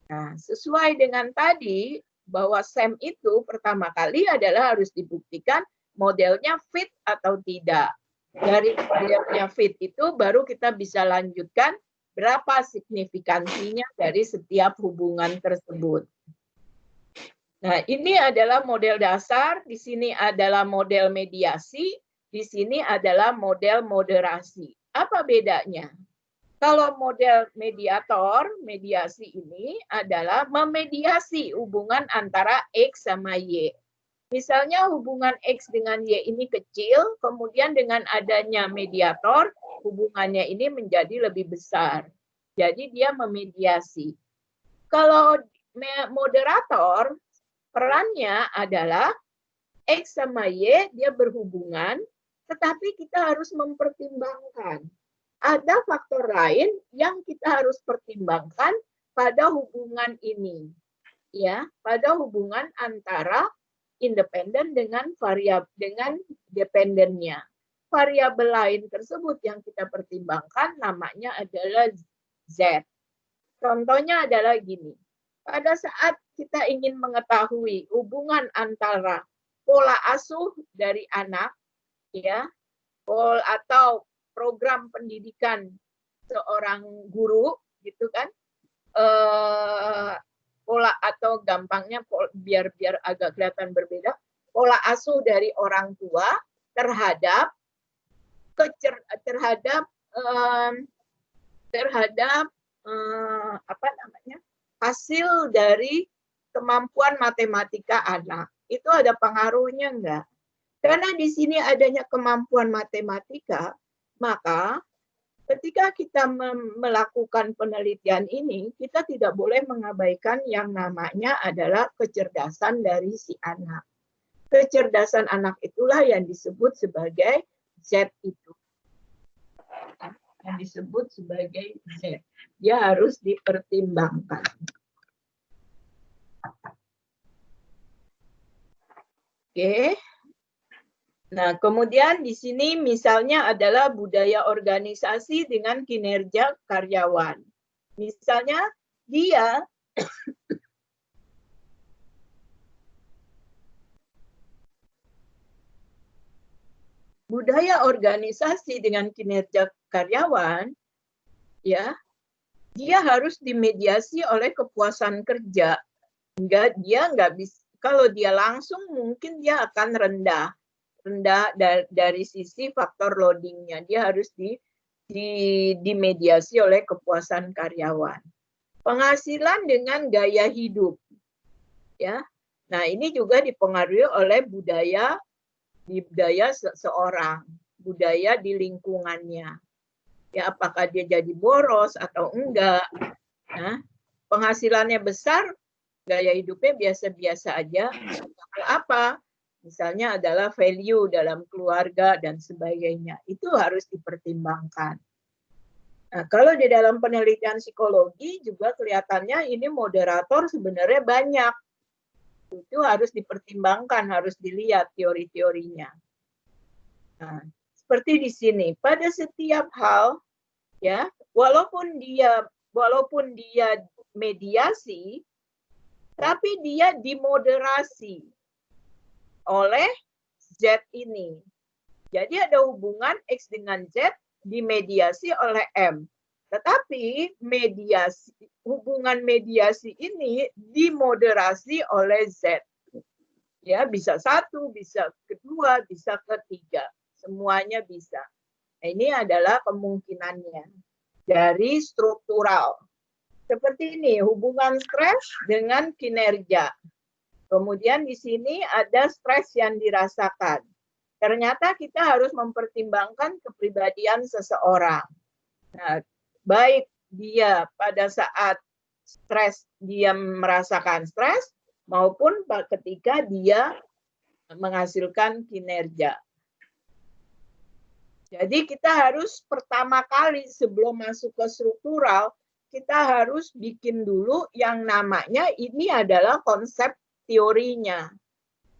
Nah, sesuai dengan tadi bahwa SEM itu pertama kali adalah harus dibuktikan modelnya fit atau tidak. Dari modelnya fit itu baru kita bisa lanjutkan berapa signifikansinya dari setiap hubungan tersebut. Nah, ini adalah model dasar, di sini adalah model mediasi, di sini adalah model moderasi. Apa bedanya? Kalau model mediator, mediasi ini adalah memediasi hubungan antara X sama Y. Misalnya hubungan X dengan Y ini kecil, kemudian dengan adanya mediator, hubungannya ini menjadi lebih besar. Jadi dia memediasi. Kalau moderator, perannya adalah X sama Y, dia berhubungan, tetapi kita harus mempertimbangkan. Ada faktor lain yang kita harus pertimbangkan pada hubungan ini. Ya, pada hubungan antara independen dengan variabel dengan dependennya. Variabel lain tersebut yang kita pertimbangkan namanya adalah Z. Contohnya adalah gini. Pada saat kita ingin mengetahui hubungan antara pola asuh dari anak, ya, atau program pendidikan seorang guru, gitu kan? Pola atau gampangnya biar agak kelihatan berbeda, pola asuh dari orang tua terhadap apa namanya, hasil dari kemampuan matematika anak. Itu ada pengaruhnya enggak? Karena di sini adanya kemampuan matematika, maka ketika kita melakukan penelitian ini, kita tidak boleh mengabaikan yang namanya adalah kecerdasan dari si anak. Kecerdasan anak itulah yang disebut sebagai Z itu. Yang disebut sebagai Z. Dia harus dipertimbangkan. Oke. Nah, kemudian di sini misalnya adalah budaya organisasi dengan kinerja karyawan. Misalnya dia budaya organisasi dengan kinerja karyawan, ya, dia harus dimediasi oleh kepuasan kerja. Dia nggak bisa, kalau dia langsung mungkin dia akan rendah dari sisi faktor loadingnya. Dia harus dimediasi oleh kepuasan karyawan. Penghasilan dengan gaya hidup, ya. Nah, ini juga dipengaruhi oleh budaya seseorang, budaya di lingkungannya. Ya, apakah dia jadi boros atau enggak? Nah, penghasilannya besar, gaya hidupnya biasa-biasa aja. Apa? Misalnya adalah value dalam keluarga dan sebagainya. Itu harus dipertimbangkan. Nah, kalau di dalam penelitian psikologi juga kelihatannya ini moderator sebenarnya banyak. Itu harus dipertimbangkan, harus dilihat teori-teorinya. Nah, seperti di sini, pada setiap hal, ya, walaupun dia mediasi, tapi dia dimoderasi oleh Z ini. Jadi ada hubungan X dengan Z dimediasi oleh M. Tetapi hubungan mediasi ini dimoderasi oleh Z. Ya, bisa satu, bisa kedua, bisa ketiga. Semuanya bisa. Nah, ini adalah kemungkinannya dari struktural. Seperti ini, hubungan stres dengan kinerja. Kemudian di sini ada stres yang dirasakan. Ternyata kita harus mempertimbangkan kepribadian seseorang. Nah, baik dia pada saat stres, dia merasakan stres, maupun ketika dia menghasilkan kinerja. Jadi kita harus pertama kali sebelum masuk ke struktural, kita harus bikin dulu yang namanya ini adalah konsep teorinya.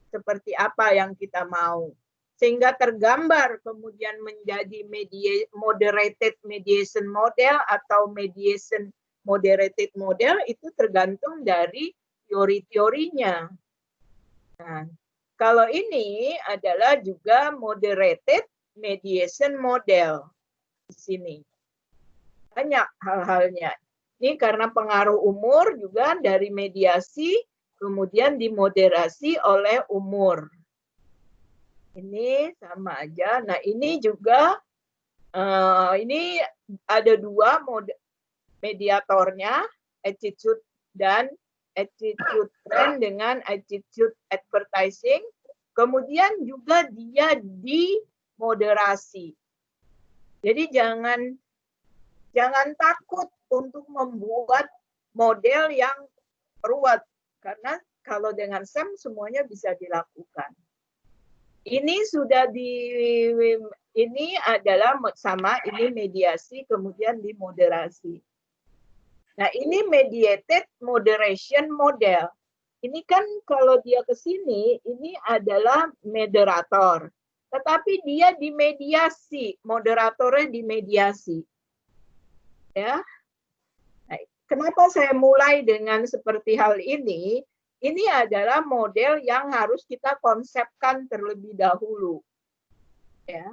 Seperti apa yang kita mau. Sehingga tergambar kemudian menjadi moderated mediation model atau mediation moderated model itu tergantung dari teori-teorinya. Nah, kalau ini adalah juga moderated mediation model di sini. Banyak hal-halnya. Ini karena pengaruh umur juga dari mediasi kemudian dimoderasi oleh umur. Ini sama aja. Nah, ini juga ini ada dua mediatornya, attitude dan attitude trend dengan attitude advertising. Kemudian juga dia dimoderasi. Jadi jangan takut untuk membuat model yang ruwet, karena kalau dengan SEM semuanya bisa dilakukan. Ini sudah ini adalah sama, ini mediasi, kemudian dimoderasi. Nah, ini mediated moderation model. Ini kan kalau dia ke sini, ini adalah moderator. Tetapi dia dimediasi, moderatornya dimediasi. Ya. Nah, kenapa saya mulai dengan seperti hal ini? Ini adalah model yang harus kita konsepkan terlebih dahulu. Ya.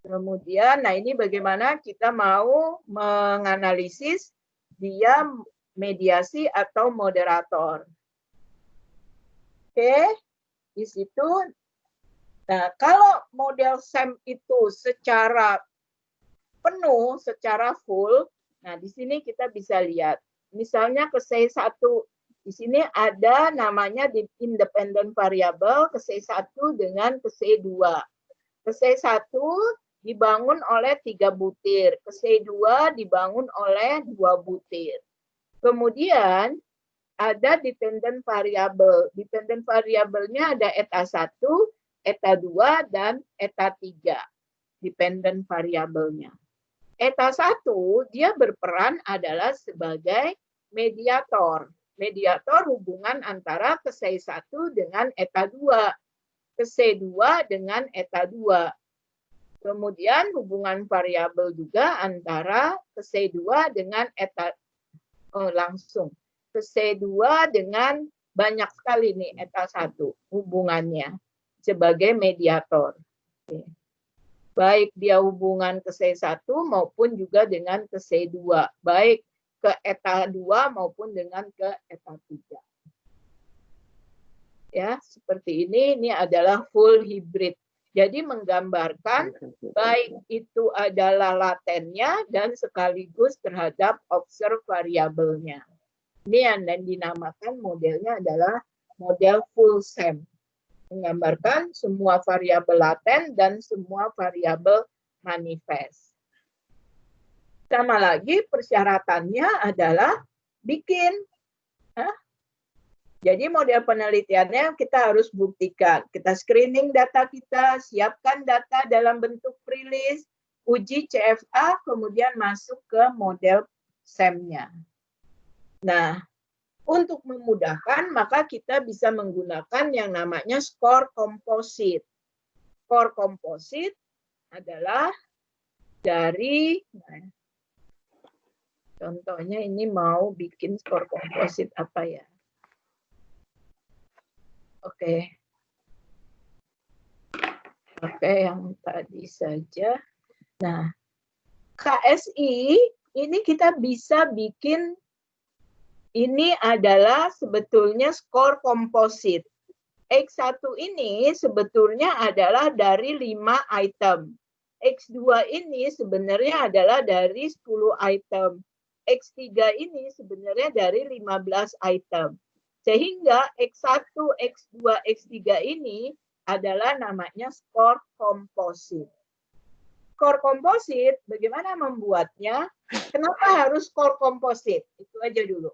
Kemudian, nah ini bagaimana kita mau menganalisis dia mediasi atau moderator. Oke, di situ. Nah, kalau model SEM itu secara penuh, secara full, nah di sini kita bisa lihat. Misalnya ke C1, di sini ada namanya independent variable ke C1 dengan ke C2. Ke C1 dibangun oleh 3 butir, ke C2 dibangun oleh 2 butir. Kemudian ada dependent variable. Dependent variabelnya ada eta 1, eta 2, dan eta 3. Dependent variabelnya. Eta 1 dia berperan adalah sebagai mediator. Mediator hubungan antara ke C1 dengan eta 2. Ke C2 dengan eta 2. Kemudian hubungan variabel juga antara ke C2 dengan eta langsung. Ke C2 dengan banyak sekali nih eta 1 hubungannya sebagai mediator. Oke. Baik dia hubungan ke C1 maupun juga dengan ke C2. Baik ke eta 2 maupun dengan ke eta 3. Ya, seperti ini adalah full hybrid. Jadi menggambarkan baik itu adalah latennya dan sekaligus terhadap observe variabelnya. Ini yang dinamakan modelnya adalah model full SEM. Menggambarkan semua variabel laten dan semua variabel manifest. Sama lagi persyaratannya adalah bikin. Jadi model penelitiannya kita harus buktikan. Kita screening data kita, siapkan data dalam bentuk pre-list, uji CFA, kemudian masuk ke model SEM-nya. Nah, untuk memudahkan, maka kita bisa menggunakan yang namanya skor komposit. Skor komposit adalah dari, contohnya ini mau bikin skor komposit apa ya? Oke, yang tadi saja. Nah, KSI ini kita bisa bikin, ini adalah sebetulnya skor komposit. X1 ini sebetulnya adalah dari 5 item. X2 ini sebenarnya adalah dari 10 item. X3 ini sebenarnya dari 15 item. Sehingga X1, X2, X3 ini adalah namanya skor komposit. Skor komposit, bagaimana membuatnya? Kenapa harus skor komposit? Itu aja dulu.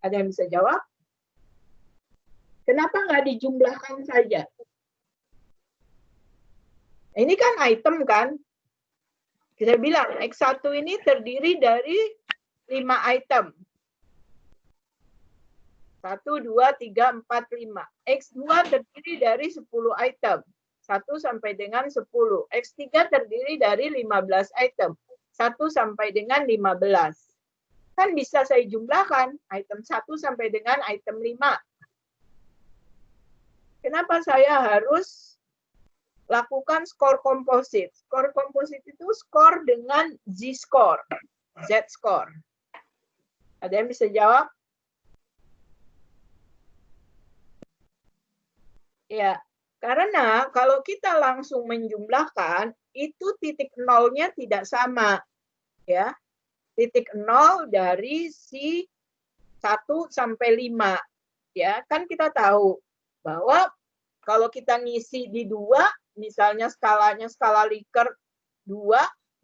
Ada yang bisa jawab? Kenapa nggak dijumlahkan saja? Ini kan item kan? Kita bilang X1 ini terdiri dari 5 item. 1, 2, 3, 4, 5. X2 terdiri dari 10 item. 1 sampai dengan 10. X3 terdiri dari 15 item. 1 sampai dengan 15. Kan bisa saya jumlahkan item 1 sampai dengan item 5. Kenapa saya harus lakukan skor komposit? Skor komposit itu skor dengan Z-score. Z-score. Ada yang bisa jawab? Ya, karena kalau kita langsung menjumlahkan, itu titik nolnya tidak sama. Ya, titik nol dari si 1 sampai 5. Ya, kan kita tahu bahwa Kalau kita ngisi di 2, misalnya skalanya skala Likert 2,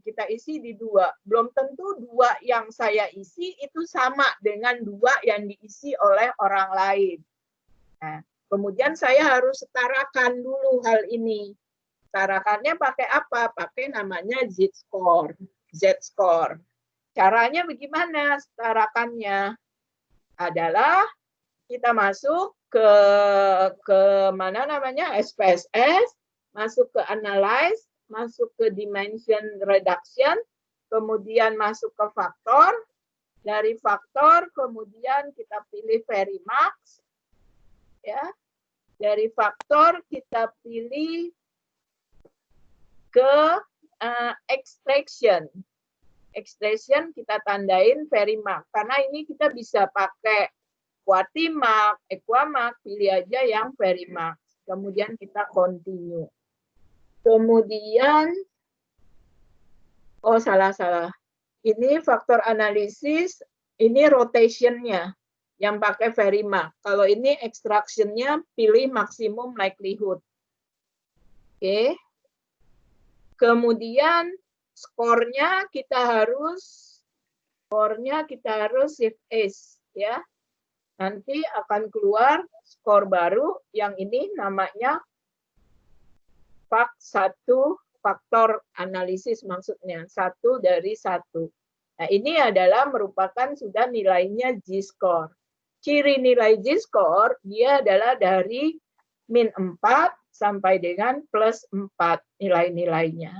kita isi di 2. Belum tentu 2 yang saya isi itu sama dengan 2 yang diisi oleh orang lain. Nah, kemudian saya harus setarakan dulu hal ini. Setarakannya pakai apa? Pakai namanya Z-score. Z-score. Caranya bagaimana setarakannya? Adalah kita masuk ke mana namanya SPSS, masuk ke analyze, masuk ke dimension reduction, kemudian masuk ke faktor. Dari faktor kemudian kita pilih Verimax, ya. Dari faktor kita pilih ke extraction. Extraction kita tandain Verimax karena ini kita bisa pakai Quantimax, Equamax, pilih aja yang Verimax. Kemudian kita continue. Kemudian, oh salah. Ini faktor analisis, ini rotationnya yang pakai Verimax. Kalau ini extraction-nya pilih maximum likelihood. Oke. Kemudian skornya kita harus shift S, ya. Nanti akan keluar skor baru yang ini namanya faktor analisis, maksudnya 1 dari 1. Nah, ini adalah merupakan sudah nilainya G-score. Ciri nilai G-score dia adalah dari min 4 sampai dengan plus 4 nilai-nilainya.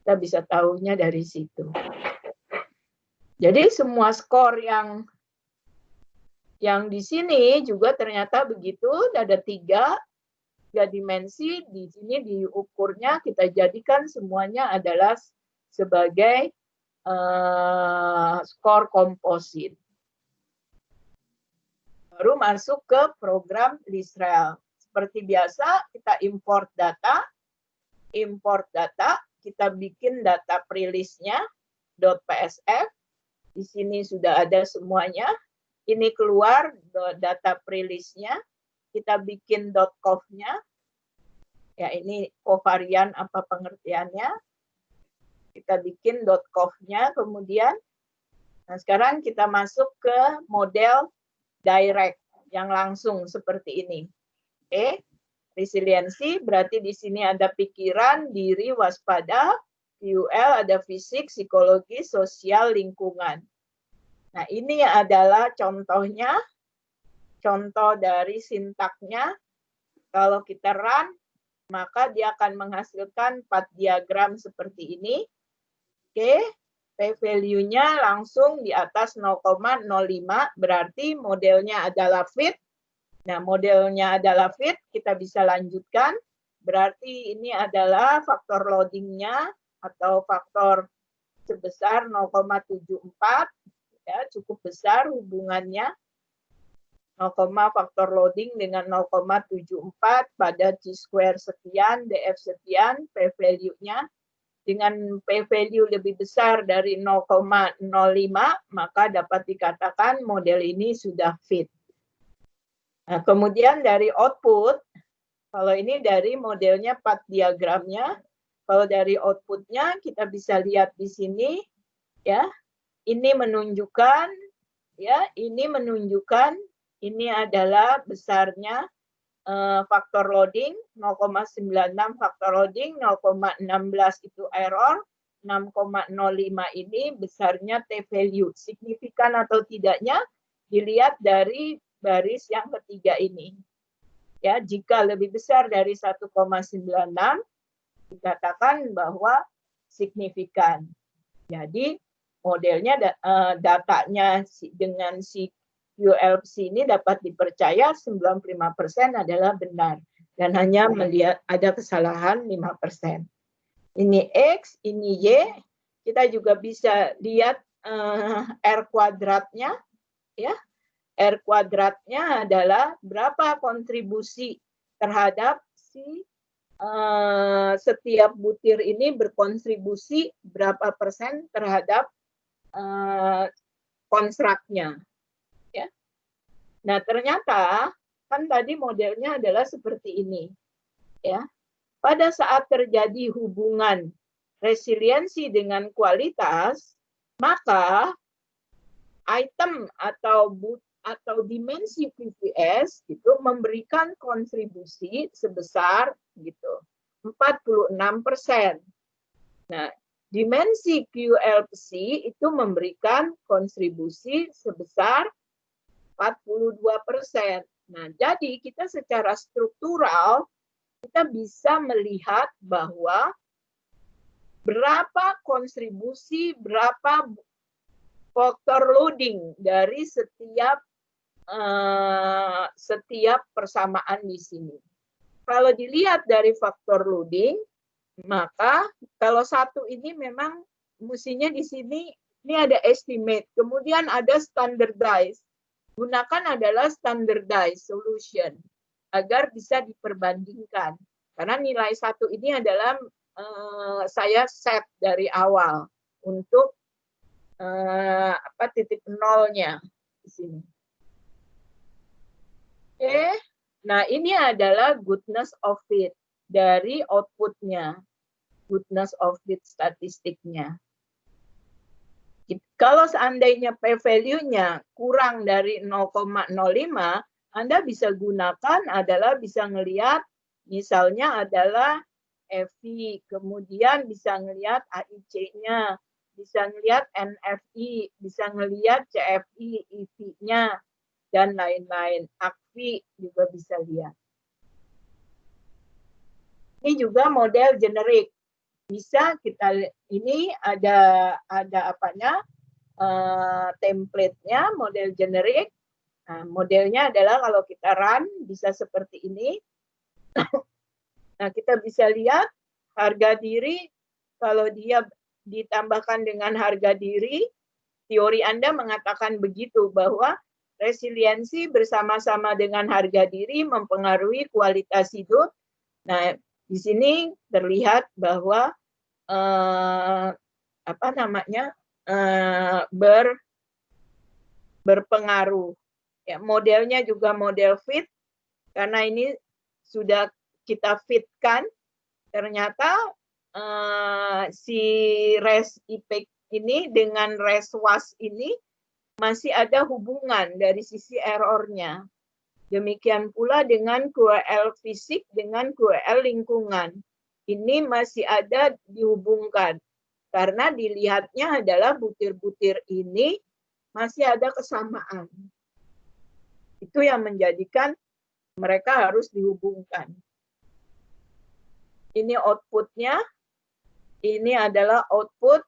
Kita bisa tahunya dari situ. Jadi semua skor yang di sini juga ternyata begitu, ada 3 dimensi, di sini diukurnya kita jadikan semuanya adalah sebagai skor komposit. Baru masuk ke program Lisrel. Seperti biasa kita import data, kita bikin data pre-list-nya .psf. Di sini sudah ada semuanya. Ini keluar data pre-list-nya, kita bikin .conv-nya. Ya, ini covarian apa pengertiannya. Kita bikin .conv-nya kemudian. Nah, sekarang kita masuk ke model direct yang langsung seperti ini. Oke. Resiliensi berarti di sini ada pikiran, diri, waspada, PUL ada fisik, psikologi, sosial, lingkungan. Nah, ini adalah contohnya, contoh dari sintaknya. Kalau kita run, maka dia akan menghasilkan 4 diagram seperti ini. Oke, p-value-nya langsung di atas 0,05, berarti modelnya adalah fit. Nah, modelnya adalah fit, kita bisa lanjutkan. Berarti ini adalah faktor loading-nya atau faktor sebesar 0,74. Ya, cukup besar hubungannya 0, faktor loading dengan 0,74 pada G-square sekian, DF sekian, P-value-nya. Dengan P-value lebih besar dari 0,05, maka dapat dikatakan model ini sudah fit. Nah, kemudian dari output, kalau ini dari modelnya 4 diagramnya, kalau dari outputnya kita bisa lihat di sini, ya. Ini menunjukkan, ya, ini adalah besarnya faktor loading, 0,96 faktor loading, 0,16 itu error, 6,05 ini besarnya T-value. Signifikan atau tidaknya dilihat dari baris yang ketiga ini. Ya, jika lebih besar dari 1,96, dikatakan bahwa signifikan. Jadi, modelnya datanya dengan si ULC ini dapat dipercaya 95% adalah benar dan hanya melihat ada kesalahan 5%. Ini X, ini Y, kita juga bisa lihat R kuadratnya, ya. R kuadratnya adalah berapa kontribusi terhadap si setiap butir ini berkontribusi berapa persen terhadap konstruknya, ya. Nah, ternyata kan tadi modelnya adalah seperti ini, ya. Pada saat terjadi hubungan resiliensi dengan kualitas, maka item atau dimensi QVS itu memberikan kontribusi sebesar gitu 46%. Nah, dimensi QLC itu memberikan kontribusi sebesar 42%. Nah, jadi kita secara struktural kita bisa melihat bahwa berapa kontribusi, berapa faktor loading dari setiap persamaan di sini. Kalau dilihat dari faktor loading, maka kalau satu ini memang mestinya di sini ini ada estimate, kemudian ada standardized. Gunakan adalah standardized solution agar bisa diperbandingkan. Karena nilai satu ini adalah saya set dari awal untuk titik nolnya di sini. Oke, nah ini adalah goodness of fit dari outputnya, goodness of fit statistiknya. Kalau seandainya p-value-nya kurang dari 0,05, Anda bisa gunakan adalah bisa ngelihat misalnya adalah FV, kemudian bisa ngelihat AIC-nya, bisa ngelihat NFI, bisa ngelihat CFI, IV-nya, dan lain-lain. AKVI juga bisa lihat. Ini juga model generik. Bisa kita, ini ada apanya, template-nya, model generik. Nah, modelnya adalah kalau kita run, bisa seperti ini. Nah, kita bisa lihat harga diri, kalau dia ditambahkan dengan harga diri, teori Anda mengatakan begitu, bahwa resiliensi bersama-sama dengan harga diri mempengaruhi kualitas hidup. Nah, di sini terlihat bahwa berpengaruh. Ya, modelnya juga model fit, karena ini sudah kita fitkan, ternyata si res IPEC ini dengan res WAS ini masih ada hubungan dari sisi errornya. Demikian pula dengan QL fisik dengan QL lingkungan. Ini masih ada dihubungkan. Karena dilihatnya adalah butir-butir ini masih ada kesamaan. Itu yang menjadikan mereka harus dihubungkan. Ini outputnya. Ini adalah output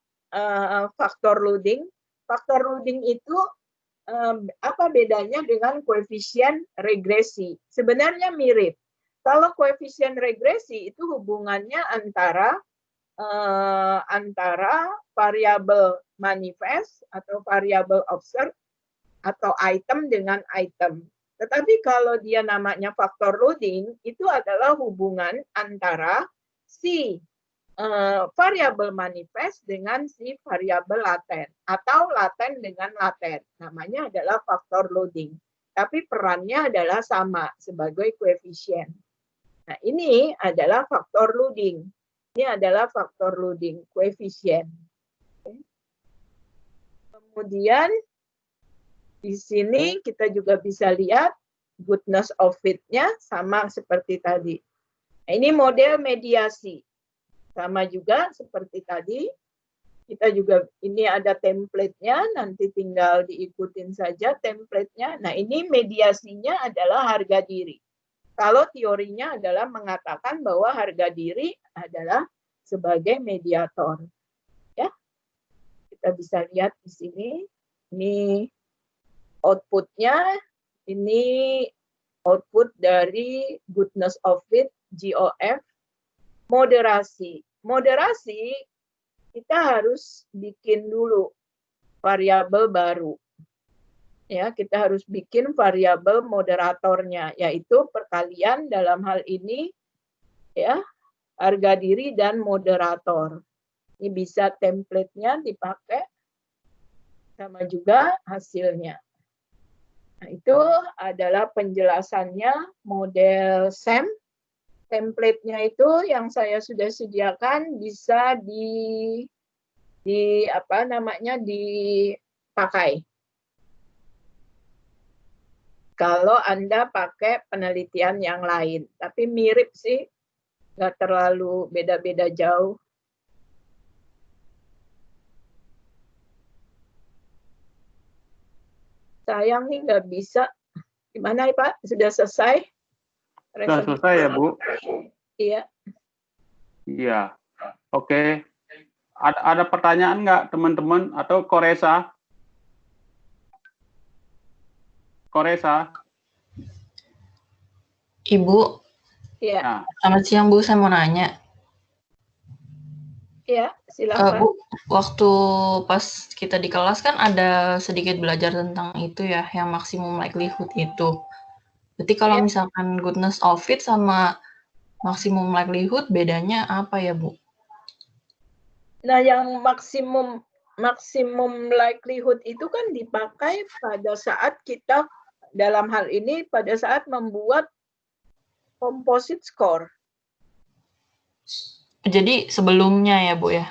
faktor loading. Faktor loading itu apa bedanya dengan koefisien regresi? Sebenarnya mirip. Kalau koefisien regresi itu hubungannya antara variabel manifest atau variabel observed atau item dengan item. Tetapi kalau dia namanya faktor loading, itu adalah hubungan antara si variabel manifest dengan si variabel laten atau laten dengan laten. Namanya adalah faktor loading. Tapi perannya adalah sama sebagai koefisien. Nah, ini adalah faktor loading. Ini adalah faktor loading, koefisien. Kemudian di sini kita juga bisa lihat goodness of fit-nya sama seperti tadi. Nah, ini model mediasi. Sama juga seperti tadi. Kita juga, ini ada template-nya, nanti tinggal diikutin saja template-nya. Nah, ini mediasinya adalah harga diri. Kalau teorinya adalah mengatakan bahwa harga diri adalah sebagai mediator. Ya. Kita bisa lihat di sini. Ini output-nya, ini output dari goodness of fit, GOF, moderasi. Moderasi, kita harus bikin dulu variabel baru. Ya, kita harus bikin variabel moderatornya, yaitu perkalian dalam hal ini ya, harga diri dan moderator. Ini bisa template-nya dipakai sama juga hasilnya. Nah, itu adalah penjelasannya model SAM. Template-nya itu yang saya sudah sediakan bisa dipakai. Kalau Anda pakai penelitian yang lain, tapi mirip sih, nggak terlalu beda-beda jauh. Sayang nih nggak bisa. Gimana Pak? Sudah selesai? Sudah selesai ya, Bu? Iya. Iya. Oke. Ada pertanyaan nggak, teman-teman? Atau Koresa? Koresa? Ibu, Iya. Nah, selamat siang Bu, saya mau nanya. Iya, silakan. Bu, waktu pas kita di kelas kan ada sedikit belajar tentang itu ya, yang maksimum likelihood itu. Berarti kalau Iya. misalkan goodness of fit sama maksimum likelihood bedanya apa ya, Bu? Nah, yang maksimum likelihood itu kan dipakai pada saat kita, dalam hal ini pada saat membuat composite score. Jadi sebelumnya ya, Bu ya?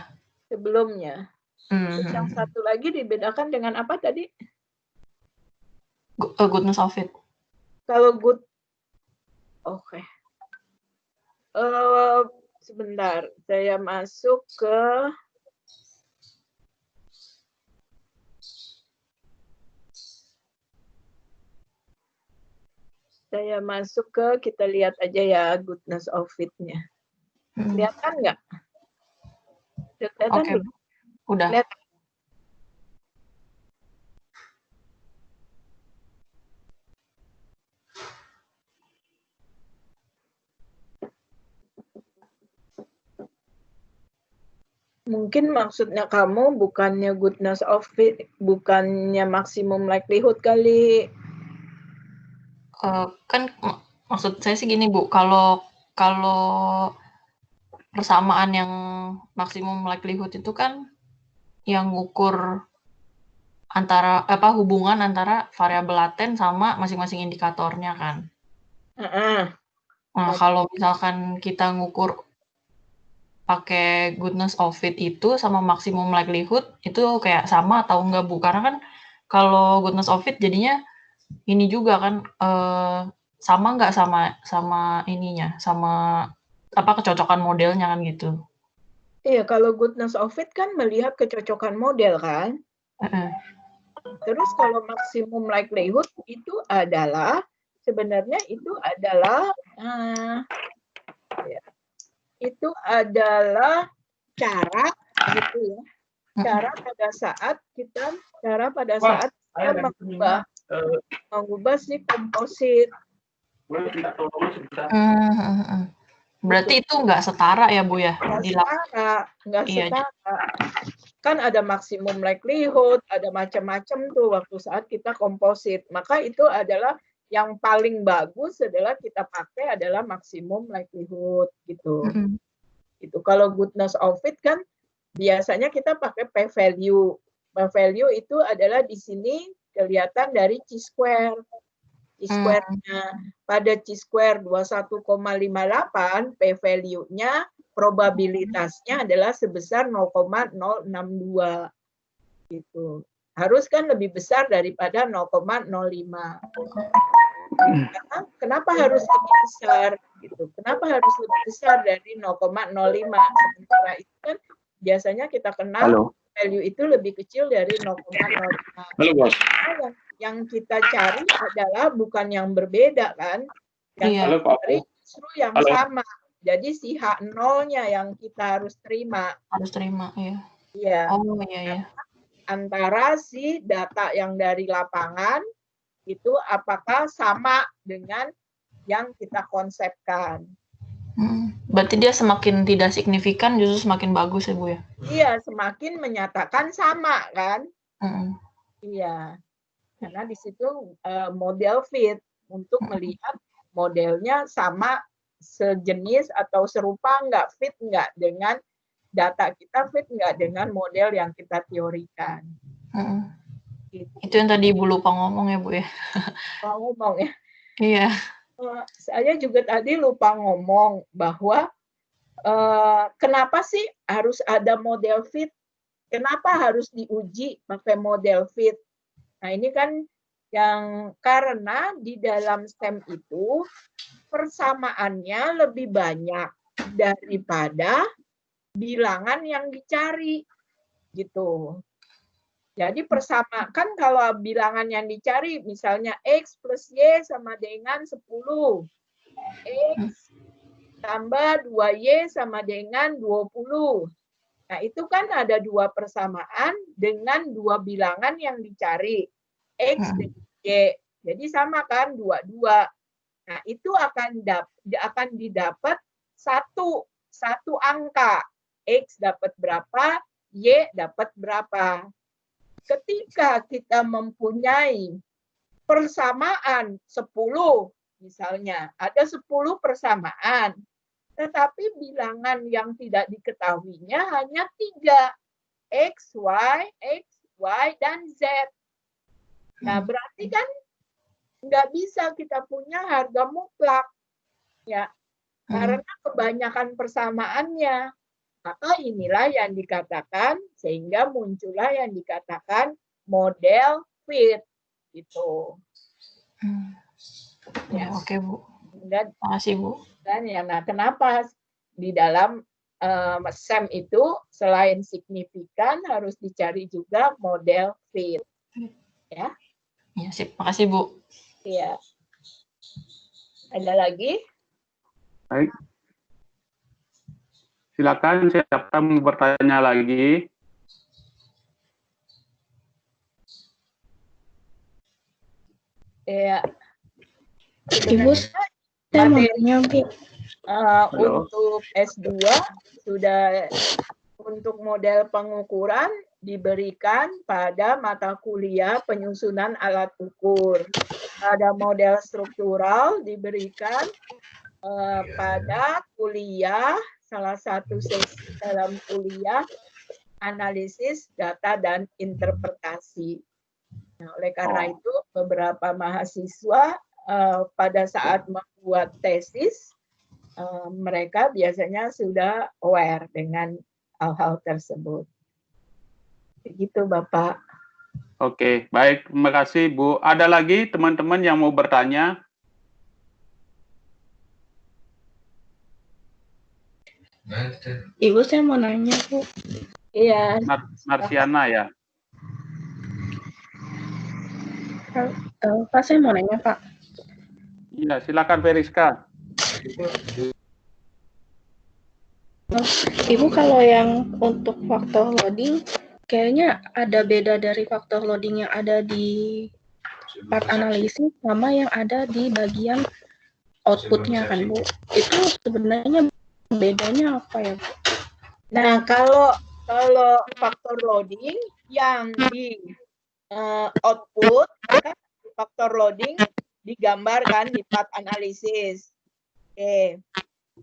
Sebelumnya. Terus yang satu lagi dibedakan dengan apa tadi? Goodness of fit. Kalau oke. Sebentar, saya masuk ke kita lihat aja ya goodness of fit-nya. Kelihatan nggak? Kelihatan Oke, belum? udah. Kelihatan. Mungkin maksudnya kamu bukannya goodness of fit, bukannya maksimum likelihood kali. Kan maksud saya sih gini Bu, kalau persamaan yang maksimum likelihood itu kan yang ngukur antara hubungan antara variabel laten sama masing-masing indikatornya kan. Nah, kalau misalkan kita ngukur pakai goodness of fit itu sama maksimum likelihood itu kayak sama atau enggak Bu? Karena kan kalau goodness of fit jadinya ini juga kan sama nggak sama ininya, sama kecocokan modelnya kan gitu. Iya, kalau goodness of fit kan melihat kecocokan model kan. Terus kalau maksimum likelihood itu adalah sebenarnya cara gitu ya. Cara pada saat kita mengubah si komposit. Berarti itu nggak setara ya Bu ya? Nggak setara. Kan ada maksimum likelihood, ada macam-macam tuh waktu saat kita komposit. Maka itu adalah yang paling bagus adalah kita pakai adalah maksimum likelihood gitu. Itu kalau goodness of fit kan biasanya kita pakai p-value. P-value itu adalah di sini kelihatan dari chi-square. Chi-square-nya pada chi-square 21,58, p-value-nya probabilitasnya adalah sebesar 0,062 gitu. Harus kan lebih besar daripada 0,05. Kenapa harus lebih besar gitu? Kenapa harus lebih besar dari 0,05? Sementara itu kan biasanya kita kenal value itu lebih kecil dari 0,05. Halo, Bos. Yang kita cari adalah bukan yang berbeda kan? Yang kita cari justru yang sama. Jadi si H0-nya yang kita harus terima. Iya. Iya. Oh iya. Antara si data yang dari lapangan itu apakah sama dengan yang kita konsepkan. Berarti dia semakin tidak signifikan justru semakin bagus ya Bu ya? Iya, semakin menyatakan sama kan? Iya. Karena di situ model fit untuk melihat modelnya sama, sejenis atau serupa nggak, fit nggak dengan data kita, fit nggak dengan model yang kita teorikan. Itu yang tadi Ibu lupa ngomong ya, Bu ya? Lupa ngomong ya. Iya. Saya juga tadi lupa ngomong bahwa kenapa sih harus ada model fit? Kenapa harus diuji pakai model fit? Nah, ini kan yang karena di dalam STEM itu persamaannya lebih banyak daripada bilangan yang dicari gitu. Jadi kan kalau bilangan yang dicari misalnya X plus Y sama dengan 10. X tambah 2Y sama dengan 20. Nah, itu kan ada dua persamaan dengan dua bilangan yang dicari. X dan Y. Jadi sama kan, dua-dua. Nah, itu akan didapat satu angka. X dapat berapa, Y dapat berapa. Ketika kita mempunyai persamaan 10, misalnya, ada 10 persamaan, tetapi bilangan yang tidak diketahuinya hanya 3, X, Y, dan Z. Nah, berarti kan nggak bisa kita punya harga mutlak, ya, karena kebanyakan persamaannya. Maka inilah yang dikatakan, sehingga muncullah yang dikatakan model fit, gitu. Ya, oke, Bu. Dan, makasih, Bu. Dan ya, nah kenapa di dalam SEM itu selain signifikan harus dicari juga model fit, ya? Ya, sip. Makasih, Bu. Iya. Ada lagi? Baik. Silakan, siapa mau bertanya lagi? Ya. Ibu, saya mau tanya, Bu. Untuk S2 sudah untuk model pengukuran diberikan pada mata kuliah penyusunan alat ukur. Ada model struktural diberikan pada kuliah, salah satu sesi dalam kuliah analisis data dan interpretasi. Nah, oleh karena itu beberapa mahasiswa pada saat membuat tesis mereka biasanya sudah aware dengan hal-hal tersebut. Begitu, Bapak. Oke, baik. Terima kasih, Bu. Ada lagi teman-teman yang mau bertanya? Ibu, saya mau nanya, Bu. Iya. Marsiana ya? Pak, saya mau nanya, Pak. Iya, silakan Veriska. Ibu, kalau yang untuk faktor loading, kayaknya ada beda dari faktor loading yang ada di part analisis sama yang ada di bagian outputnya kan, Bu? Itu sebenarnya bedanya apa ya, Bu? Nah, kalau faktor loading yang di output, maka faktor loading digambarkan di part analisis. Oke.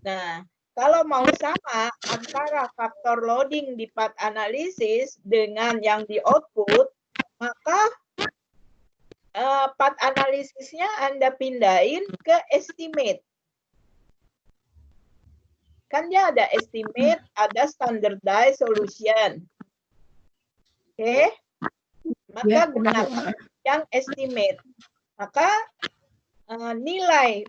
Nah, kalau mau sama antara faktor loading di part analisis dengan yang di output, maka part analisisnya Anda pindahin ke estimate. Kan dia ada estimate, ada standardized solution. Oke? Maka gunakan yang estimate. Maka nilai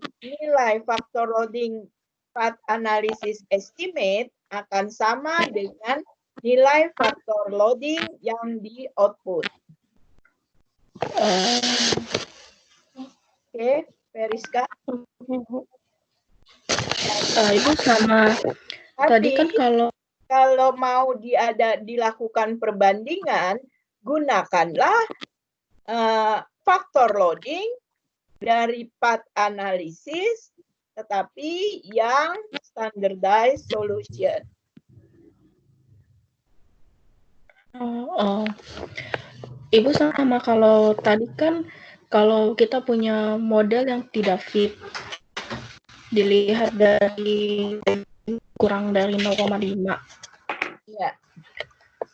faktor loading part analysis estimate akan sama dengan nilai faktor loading yang di output. Oke, Veriska. Ibu sama tadi kan kalau mau dilakukan perbandingan, gunakanlah faktor loading dari part analisis, tetapi yang standardized solution. Ibu sama kalau tadi kan kalau kita punya model yang tidak fit, dilihat dari kurang dari 0,5. Iya.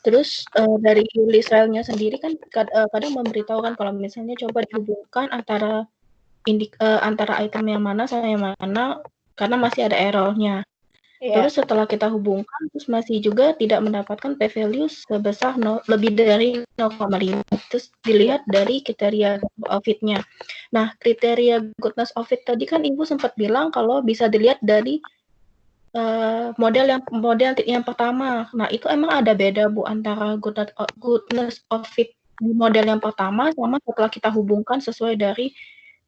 Terus dari list filenya sendiri kan kadang memberitahukan kalau misalnya coba dihubungkan antara item yang mana sama yang mana karena masih ada errornya. Iya. Terus setelah kita hubungkan, terus masih juga tidak mendapatkan p-value sebesar lebih dari 0,5. Terus dilihat dari kriteria fit-nya. Nah, kriteria goodness of fit tadi kan Ibu sempat bilang kalau bisa dilihat dari model yang pertama. Nah, itu emang ada beda Bu antara goodness of fit di model yang pertama sama setelah kita hubungkan sesuai dari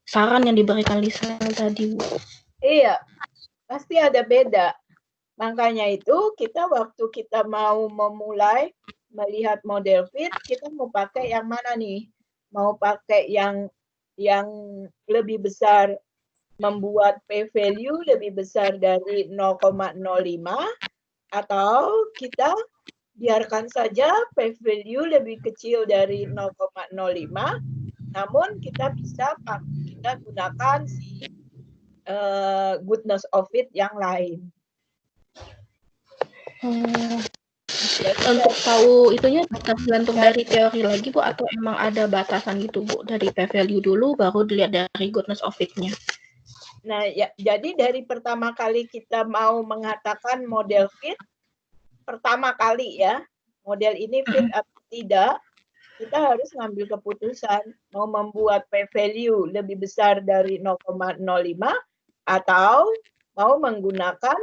saran yang diberikan Lisa tadi, Bu. Iya, pasti ada beda. Makanya itu waktu kita mau memulai melihat model fit, kita mau pakai yang mana nih? Mau pakai yang lebih besar, membuat p-value lebih besar dari 0,05, atau kita biarkan saja p-value lebih kecil dari 0,05, namun kita gunakan si goodness of fit yang lain. Untuk tahu itunya tergantung dari teori lagi Bu, atau emang ada batasan gitu Bu, dari p-value dulu baru dilihat dari goodness of it-nya? Nah, ya, jadi dari pertama kali kita mau mengatakan model fit, pertama kali ya, model ini fit atau tidak, kita harus ngambil keputusan mau membuat p-value lebih besar dari 0,05 atau mau menggunakan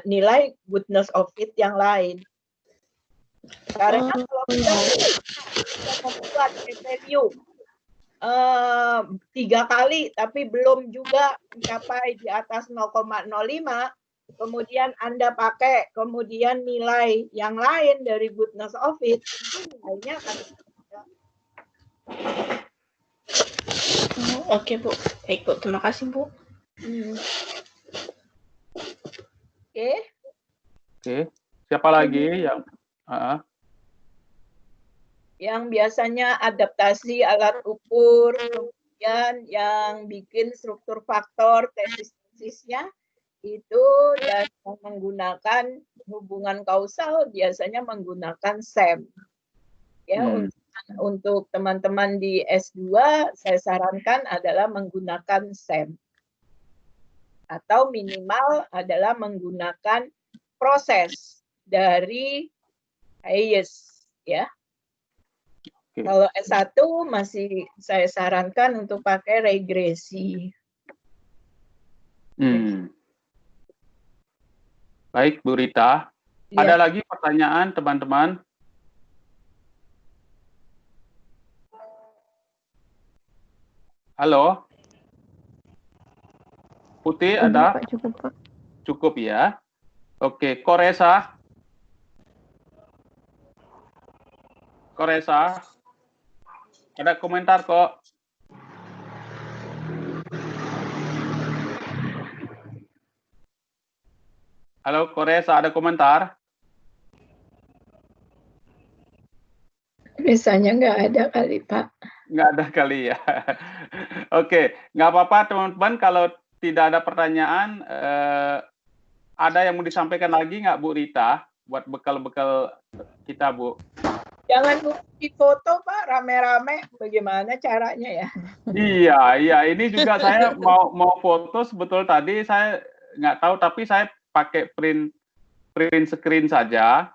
nilai goodness of fit yang lain. Karena kalau kita membuat p-value 3 kali tapi belum juga mencapai di atas 0,05, kemudian Anda pakai kemudian nilai yang lain dari goodness of fit, itu nilainya akan Oke Bu, baik Bu, terima kasih Bu. Oke. Siapa lagi yang yang biasanya adaptasi alat ukur, kemudian yang bikin struktur faktor tesisnya itu, dan menggunakan hubungan kausal biasanya menggunakan SEM. Ya, untuk teman-teman di S2 saya sarankan adalah menggunakan SEM. Atau minimal adalah menggunakan proses dari Hayes, ya. Kalau S1 masih saya sarankan untuk pakai regresi. Baik, Bu Rita. Ya. Ada lagi pertanyaan, teman-teman? Halo? Putih ada? Pak, cukup Pak. Cukup ya. Oke, Koresa. Ada komentar kok. Halo Koresa, ada komentar? Misalnya nggak ada kali Pak. Nggak ada kali ya. Oke, nggak apa-apa teman-teman, kalau tidak ada pertanyaan, ada yang mau disampaikan lagi nggak Bu Rita, buat bekal-bekal kita Bu? Jangan lupa di foto Pak, rame-rame, bagaimana caranya ya? Iya, ini juga saya mau foto, sebetulnya tadi saya nggak tahu, tapi saya pakai print screen saja,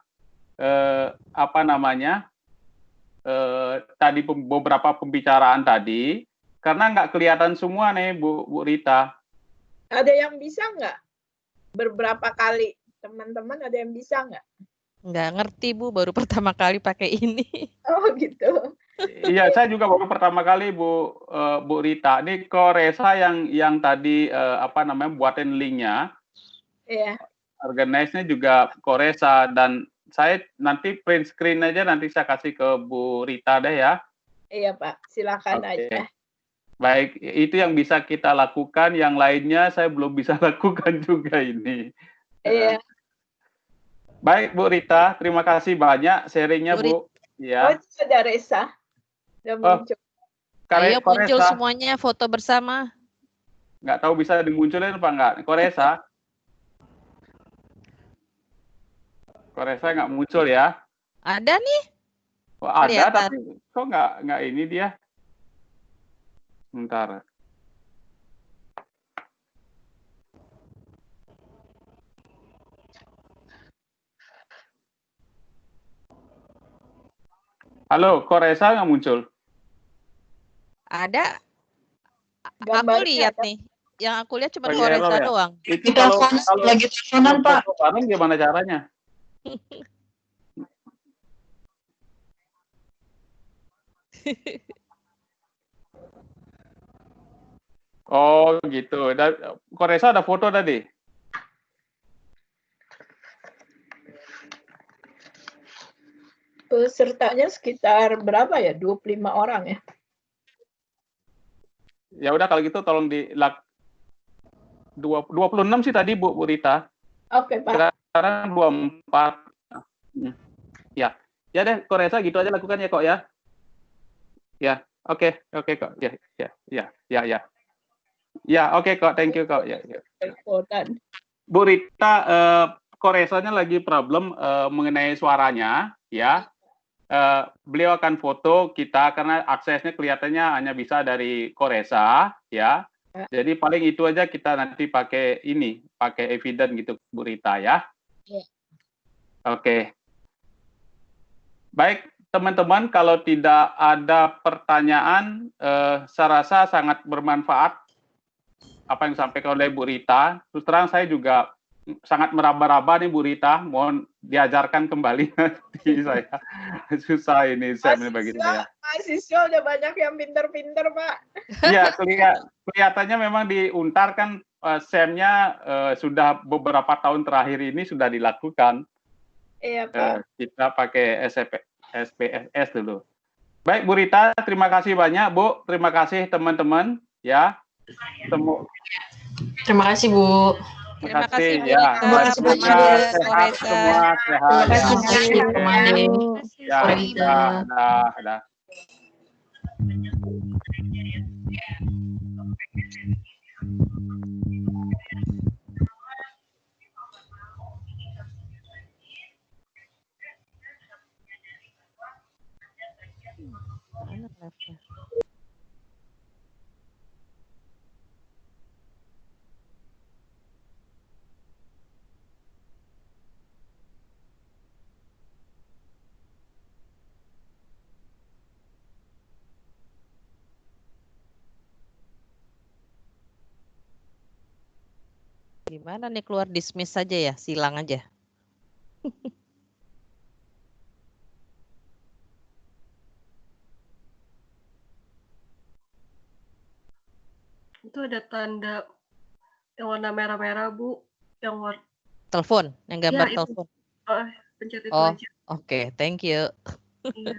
tadi beberapa pembicaraan tadi, karena nggak kelihatan semua nih Bu Rita. Ada yang bisa nggak? Beberapa kali, teman-teman ada yang bisa nggak? Nggak ngerti Bu, baru pertama kali pakai ini. Oh gitu. Iya, saya juga baru pertama kali Bu Rita. Ini Koresa yang tadi buatin linknya. Iya. Organize-nya juga Koresa, dan saya nanti print screen aja, nanti saya kasih ke Bu Rita deh ya. Iya Pak, silakan aja. Baik, itu yang bisa kita lakukan, yang lainnya saya belum bisa lakukan juga ini. Iya. Baik Bu Rita, terima kasih banyak sharingnya Bu. Ya. Oh, sudah Resa. Sudah muncul. Ayo muncul semuanya foto bersama. Nggak tahu bisa dimunculin apa enggak. Koresa. Kok Reza nggak muncul ya? Ada nih. Oh, ada, Kelihatan. tapi kok nggak ini dia? Bentar. Halo, kok Reza nggak muncul? Ada. Aku Gambarnya lihat ada. nih. Yang aku lihat cuma Lagi Koresa error ya? doang. Itu kalau Lagi teleponan, Pak. foto bareng gimana caranya? Oh gitu. Kok Reza ada foto tadi? Pesertanya sekitar berapa ya? 25 orang ya? Ya udah kalau gitu tolong 26 sih tadi Bu Rita. Oke, Pak. Sekarang 24. Ya. Ya deh, Kok Reza gitu aja lakukan ya kok ya. Ya, oke kok. Ya. Ya, oke kok, thank you kok. Ya. Teleponan. Bu Rita, Kok Rezanya lagi problem mengenai suaranya, ya. Beliau akan foto kita karena aksesnya kelihatannya hanya bisa dari Kok Reza, ya. Jadi paling itu aja kita nanti pakai evidence gitu, Bu Rita ya. Ya. Oke. Baik, teman-teman, kalau tidak ada pertanyaan, saya rasa sangat bermanfaat apa yang disampaikan oleh Bu Rita. Terus terang saya juga sangat meraba-raba nih Bu Rita, mohon diajarkan kembali nanti saya. Susah ini saya bagi saya. Mahasiswa udah banyak yang pinter-pinter, Pak. Iya, kelihatannya memang di Untar kan SEM-nya sudah beberapa tahun terakhir ini sudah dilakukan. Iya, Pak. Kita pakai SPSS dulu. Baik, Bu Rita, terima kasih banyak, Bu. Terima kasih teman-teman, ya. Terima kasih, Bu. Terima kasih, Bu ya. Rita. Terima kasih, Bu Semangat, Rita. Kok Sehat Reza. semua, sehat. Terima kasih, Ya. Bu Made. Ya, Kok Reza. dah. Mana live-nya? Gimana nih keluar dismiss saja ya, silang aja. Itu ada tanda yang warna merah-merah, Bu. Yang warna Telepon, yang gambar itu. telepon. Pencet itu Oh, aja. oke, thank you. Iya.